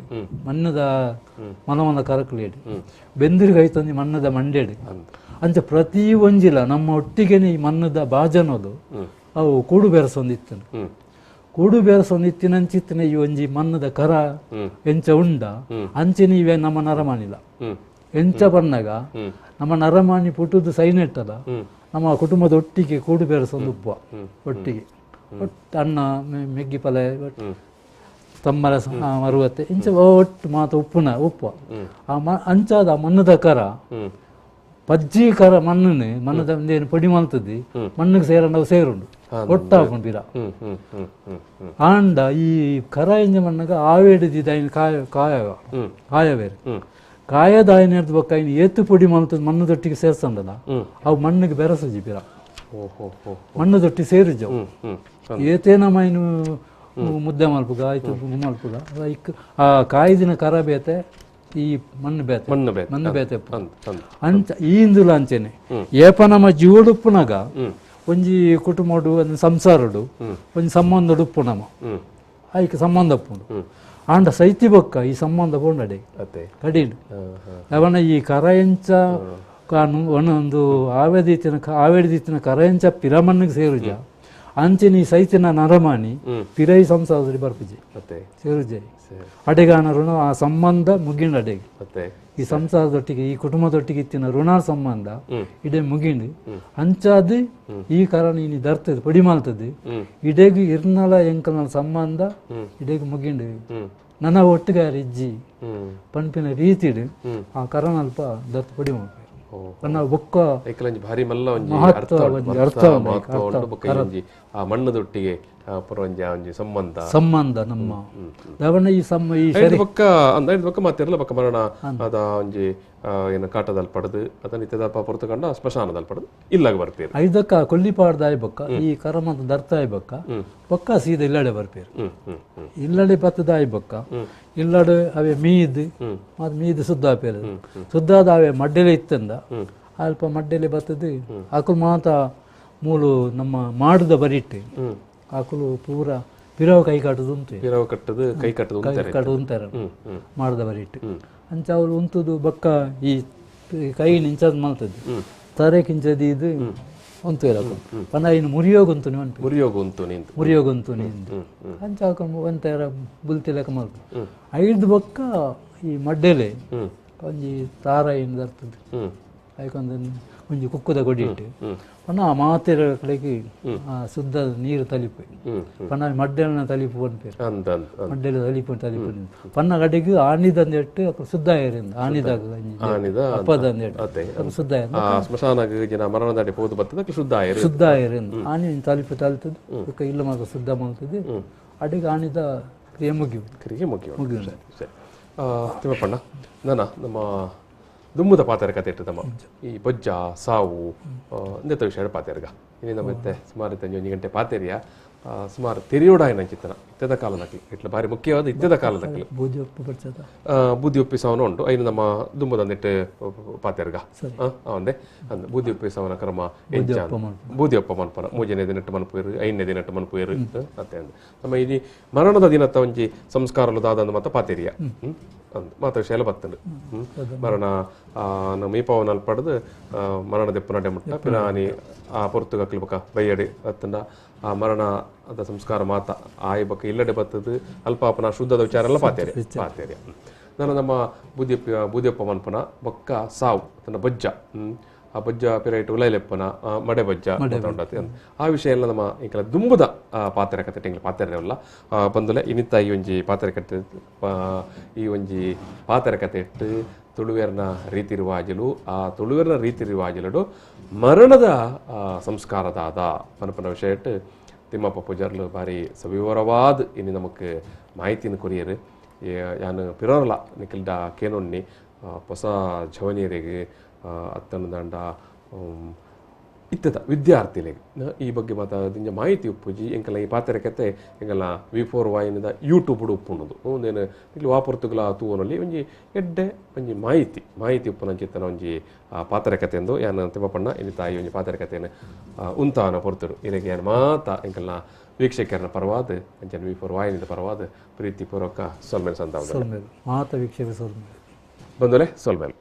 ಮಣ್ಣದ ಮನವನ ಕರಕಲೇಡು ಬೆಂದಿರಿಗೆ ಐತಂದು ಮಣ್ಣದ ಮಂಡ್ಯಾಡು ಅಂಚ ಪ್ರತಿ ಒಂಜಿಲ ನಮ್ಮ ಒಟ್ಟಿಗೆನೆ ಈ ಮಣ್ಣದ ಬಾಜನೋದು ಅವು ಕೂಡು ಬೆರೆಸೊಂದಿತ್ತನು ಕೂಡು ಬೆರೆಸೊಂದಿತ್ತಿನಂಚಿತ್ತಿನ ಈ ಒಂಜಿ ಮಣ್ಣದ ಕರ ಎಂಚ ಉಂಡ ಅಂಚೆ ನೀವೇ ನಮ್ಮ ನರಮಾನಿಲ್ಲ ಎಂಚ ಬಣ್ಣಗ ನಮ್ಮ ನರಮಾನಿ ಪುಟ್ಟುದು ಸೈನೆಟ್ಟದ ನಮ್ಮ ಕುಟುಂಬದ ಒಟ್ಟಿಗೆ ಕೂಡು ಬೆರೆಸೊಂದು ಉಪ್ಪ ಒಟ್ಟಿಗೆ ಅಣ್ಣ ಮೆಗ್ಗಿ ಪಲೆ ತಮ್ಮಲ ಮರುವತ್ತೆ ಇಂಚ ಒಟ್ಟು ಮಾತು ಉಪ್ಪು ಅಂಚಾದ ಮಣ್ಣದ ಕರ ಪಜ್ಜಿ ಕರ ಮಣ್ಣದ ಏನು ಪೊಡಿ ಮಲ್ತದಿ ಮಣ್ಣಿಗೆ ಸೇರಂಡ ಸೇರುಂಡು ಒಟ್ಟಾಪುಂಡು ಪಿರ ಆಂಡ ಈ ಕರ ಎಂಜ ಮಣ್ಣಗ ಆವೇಡಿದ ಕಾಯವೇರು ಕಾಯದಾಯನೇರ್ದು ಬೊಕ್ಕ ಇನ್ನು ಏತು ಪೊಡಿ ಮಲ್ತದ ಮಣ್ಣದೊಟ್ಟಿಗೆ ಸೇರ್ಸಂಡಲ್ಲ ಅವು ಮಣ್ಣಿಗೆ ಬೆರಸಜಿ ಪಿರ ಮಣ್ಣದೊಟ್ಟಿ ಸೇರಿಜವು ಏತೇನ ಮೈನು ಮುದ್ದೆ ಮಲ್ಪುಗ ಆಯ್ತು ಮಲ್ಪುಗ ಆ ಕಾಯ್ದಿನ ಕರ ಬೇತೆ ಈ ಮಣ್ಣು ಬೇತೆ ಅಂಚ ಈ ಇಂದುಲ ಅಂಚೆನೆ ಏಪ ನಮ್ಮ ಜೀವಡುಪ್ಪುನಗ ಒಂಜಿ ಕುಟುಂಬಡು ಒಂದು ಸಂಸಾರಡು ಒಂಜಿ ಸಂಬಂಧ ಉಪ್ಪು ನಮ್ಮ ಆಯ್ಕೆ ಸಂಬಂಧ ಉಪ್ಪುಂಡು ಆಂಡ ಸೈತಿ ಬೊಕ್ಕ ಈ ಸಂಬಂಧ ಪೋಂಡಡೆ ಕಡೀಡು ಅವನ ಈ ಕರ ಎಂಚ ಒಂದು ಆವೇಡಿದಿತ್ತಿನ ಕರ ಎಂಚ ಪಿರಮಣ್ಣಿಗೆ ಸೇರುಜ ಅಂಚೆ ನೀ ಸೈತಿನ ನರಮಾನಿ ಪಿರೈ ಸಂಸಾರದಲ್ಲಿ ಬರ್ಪುಜಿ ಸೇರುಜೆ ಅಡೆಗಾನ ಋಣ ಆ ಸಂಬಂಧ ಮುಗಿಂಡು ಅಡೆಗೆ ಈ ಸಂಸಾರದೊಟ್ಟಿಗೆ ಈ ಕುಟುಂಬದೊಟ್ಟಿಗೆ ಇತ್ತಿನ ಋಣ ಸಂಬಂಧ ಇಡೆ ಮುಗಿಂಡು ಅಂಚಾದು ಈ ಕರ ನೀನು ದರ್ತದೆ ಪೊಡಿ ಮಾಲ್ತದೆ ಇಡೆಗೆ ಇರ್ನಲ ಎಂಕಲ್ನ ಸಂಬಂಧ ಇಡೆಗೆ ಮುಗಿಂಡು ನನ್ನ ಒಟ್ಟಿಗಾರ ಇಜ್ಜಿ ಪಂಪಿನ ರೀತಿಡು ಆ ಕರನಲ್ಪ ದರ್ತ ಪೊಡಿ ಮಾಡ್ಬೇಕು ಬೊಕ್ಕ ಭಾರಿ ಮಲ್ಲ ಆ ಮಣ್ಣದೊಟ್ಟಿಗೆ ಸಂಬಂಧ ನಮ್ಮ ಬೊಕ್ಕ ಮಾತಿರಲ್ಲ ಬೊಕ್ಕ ಮರಣ ಅದ ಒಂಜಿ ಏನು ಕಾಟದಲ್ಲಿ ಪಡೆದು ಅದ ನಿತ್ಯದ ಪೊರ್ತುಕೊಂಡ ಸ್ಮಶಾನದಲ್ಲಿ ಪಡೆದು ಇಲ್ಲಾಗ ಬರ್ತೀರಿ ಐದಕ್ಕ ಕೊಲ್ಲಿಪಾಡ್ದಾಯ್ ಬೊಕ್ಕ ಈ ಕರಮಂತ ದರ್ತಾಯ್ ಬೊಕ್ಕ ಬೊಕ್ಕ ಸೀದಾ ಇಲ್ಲಡೆ ಬರ್ಪೇರು ಇಲ್ಲಡೆ ಪತ್ತದಾಯ್ ಬೊಕ್ಕ ಇಲ್ಲಡೆ ಅವೇ ಮೀದ್ ಮತ್ತೆ ಮೀದ್ ಸುದ್ದಾಪೇರು ಸುದ್ದಾದ ಅವೇ ಮಡ್ಡೆಲೆ ಇತ್ತಂದ ಅಲ್ಪ ಮಡ್ಡೆಲೆ ಬರ್ತದೆ ಆಕುಲು ಮಾತ ಮೂಲು ನಮ್ಮ ಮಾಡುದ ಬರಿಟ್ಟು ಆಕುಲು ಪೂರ ಪಿರವ ಕೈ ಕಟ್ಟದು ಉಂಟು ಕೈ ಕಟ್ಟದು ಉಂಟಾರ ಮಾಡುದ ಬರಿಟ್ಟು ಅಂಚ ಅವಳು ಉಂಟುದು ಬೊಕ್ಕ ಈ ಕೈ ನಿಂಚದ್ ಮಲ್ತದ್ದು ತರೆ ಕಿಂಚದಿ ಇದು ಉಂಟು ಇರಕು ಪಂಡ ಇನ್ನು ಮುರಿಯೋಗುಂತು ನಿಂತು ಅಂಚ ಒಂಥರ ಬುಲ್ತಿಲಕ ಮಲ್ತು ಐದು ಬೊಕ್ಕ ಈ ಮಡ್ಡೆಲೆ ಒಂಜಿ ತಾರ ಏನು ಬರ್ತದೆ ಅದಕ್ಕೊಂದು ಒಂಜಿ ಕುಕ್ಕುದ ಕೊಡಿಟ್ಟು ಪನ್ನ ಆ ಮಾತೆರ ಕಡೆಗೆ ಶುದ್ಧ ನೀರು ತಲಿಪು ಪನ್ನ ಮಡ್ಡೆಲ್ನ ತಲಿಪು ಅನ್ಪೇರು ಮಡ್ಡೆಲ್ ತಲಿಪು ಪನ್ನ ಕಡೆಗೆ ಆನಿದಂದೆಟ್ಟು ಶುದ್ಧ ಇರಿಂದ ಆನಿದಾಗ ಅಪ್ಪದಂದೆಟ್ಟು ಶುದ್ಧ ಶುದ್ಧ ಇರಿಂದ ಆನಿ ತಲಿಪು ತಲ್ತದ್ದು ಇಲ್ಲ ಮಗ ಶುದ್ಧ ಮಾಡ್ತದೆ ಅಡಿಗೆ ಆನಿದ ಕ್ರಿಯೆ ಮುಗಿವು ತಿಮ್ಮಪ್ಪಣ್ಣ ನಾನ ನಮ್ಮ ದುಮ್ಮದ ಪಾತ್ರ ಕತೆ ಇಟ್ಟದಮ್ಮ ಈ ಬೊಜ್ಜ ಸಾವು ಇಂದೆತ್ತ ವಿಷಯ ಪಾತೆರ್ಗ ಇನ್ನಿಂದ ಮತ್ತೆ ಸುಮಾರು ಒಂಜಿ ಗಂಟೆ ಪಾತೆರಿಯ ಸುಮಾರು ತೆರಿಯೋಡಾಯನ ಚಿತ್ತನ ಇತ್ತದ ಕಾಲದಕ್ಕೆ ಇಟ್ಲ ಭಾರಿ ಮುಖ್ಯವಾದ ಇದ್ದದ ಕಾಲದಕ್ಕೆ ಬೂದಿ ಒಪ್ಪಿಸವನ ಉಂಟು ಐನು ನಮ್ಮ ದುಮ್ಮದಂದಿಟ್ಟು ಪಾತೆರ್ಗ ಅವಂದೆ ಬೂದಿ ಒಪ್ಪಿಸವನ ಕ್ರಮ ಬೂದಿ ಒಪ್ಪ ಮನ್ಪನ 3ನೇ ದಿನಟ್ಟು ಮನ್ಪುಯರು 5ನೇ ದಿನಟ್ಟು ಮನ್ಪುಯರು ಮತ್ತೆ ನಮ್ಮ ಈ ಮರಣದ ದಿನತ್ತ ಒಂಜಿ ಸಂಸ್ಕಾರಲು ದಾದಂದು ಮತ್ತೆ ಪಾತೆರಿಯ ಮಾತ ವಿಷಯ ಎಲ್ಲ ಬರ್ತದೆ ಮರಣ ಮೀಪವನಲ್ಲಿ ಪಡೆದು ಮರಣ ದೆಪ್ಪು ನಡೆ ಮುಟ್ಟ ಪಿರಾನಿ ಆ ಪೊರ್ತುಗಕ್ಲು ಬಕ ಬೈಯಡಿ ಅತ್ತಂಡ ಆ ಮರಣ ಅದ ಸಂಸ್ಕಾರ ಮಾತ ಆಯ್ ಬಕ ಇಲ್ಲಡೆ ಬರ್ತದೆ ಅಲ್ಪಾಪನ ಶುದ್ಧದ ವಿಚಾರ ಎಲ್ಲ ಪಾತೇರಿಯ ನಾನು ನಮ್ಮ ಬೂದಿಯಪ್ಪ ಮನ್ಪನ ಬೊಕ್ಕ ಸಾವು ತನ್ನ ಬಜ್ಜ ಆ ಬಜ್ಜ ಪಿರೈಟ್ ಉಲೈಲೆಪ್ಪನ ಮಡೆ ಬಜ್ಜ ಉಂಡತಿ ಆ ವಿಷಯ ಎಲ್ಲ ನಮ್ಮ ಈ ದುಂಬುದ ಪಾತ್ರೆ ಕತೆ ಟೆಂಗ್ಲ ಪಾತ್ರೆಲ್ಲ ಬಂದುಲೆ ಇನ್ನಿತ್ತ ಈ ಒಂಜಿ ಪಾತ್ರೆ ಕತೆ ಈ ಒಂಜಿ ಪಾತ್ರೆ ಕತೆ ಇಟ್ಟು ತುಳುವೇರ್ನ ರೀತಿ ರಿವಾಜಲು ಆ ತುಳುವೇರ್ನ ರೀತಿ ರಿವಾಜಲು ಮರಣದ ಸಂಸ್ಕಾರದಾದ ಪನಪನ ವಿಷಯ ಇಟ್ಟು ತಿಮ್ಮಪ್ಪ ಪೂಜಾರ್ಲು ಭಾರಿ ಸವಿವರವಾದ ಇನ್ನು ನಮಗೆ ಮಾಹಿತಿನ ಕೊರಿಯರು ಯಾನು ಪಿರೋರಲ ನಿಖಿಲ್ಡ ಕೇನೊನ್ನಿ ಹೊಸ ಜವನಿಯರಿಗೆ ಅತ್ತನದಂಡ ಇತ್ತದ ವಿದ್ಯಾರ್ಥಿಗಳಿಗೆ ಈ ಬಗ್ಗೆ ಮಾತಾಡಿದ ಮಾಹಿತಿ ಉಪ್ಪುಜಿ ಎಂಕಲ್ಲ ಈ ಪಾತ್ರೆ ಕತೆ ಎಂಕಲ್ಲ V4 ವಾಹಿನಿದ ಯೂಟ್ಯೂಬ್ ಉಪ್ಪುಣ್ಣದು ಒಂದೇನು ಇಲ್ಲಿ ವಾಪುರ್ತುಗಳ ತೂವನಲ್ಲಿ ಒಂಜಿ ಎಡ್ಡೆ ಒಂಜಿ ಮಾಹಿತಿ ಉಪ್ಪುನ ಚಿತ್ತನ ಒಂಜಿ ಪಾತ್ರೆ ಕತೆ ಎಂದು ಯಾನು ತಿಮ್ಮಪ್ಪಣ್ಣ ಇಲ್ಲಿ ತಾಯಿ ಒಂಜಿ ಪಾತ್ರೆ ಕತೆಯನ್ನು ಉಂತಾನ ಪೊರ್ತರು ಇದಕ್ಕೆ ಏನು ಮಾತಾ ಎಂಕಲ್ಲ ವೀಕ್ಷಕರನ ಪರವಾದ ಅಂಚನ V4 ವಾಹಿನಿದ ಪರವಾದ ಪ್ರೀತಿಪೂರ್ವಕ ಸೊಲ್ಮೇಲ್ ಸಂತಾವ ಮಾತ ವೀಕ್ಷಕ ಸೊಲ್ಮೇಲ್ ಬಂದಲೆ ಸೊಲ್ಮೇಲ್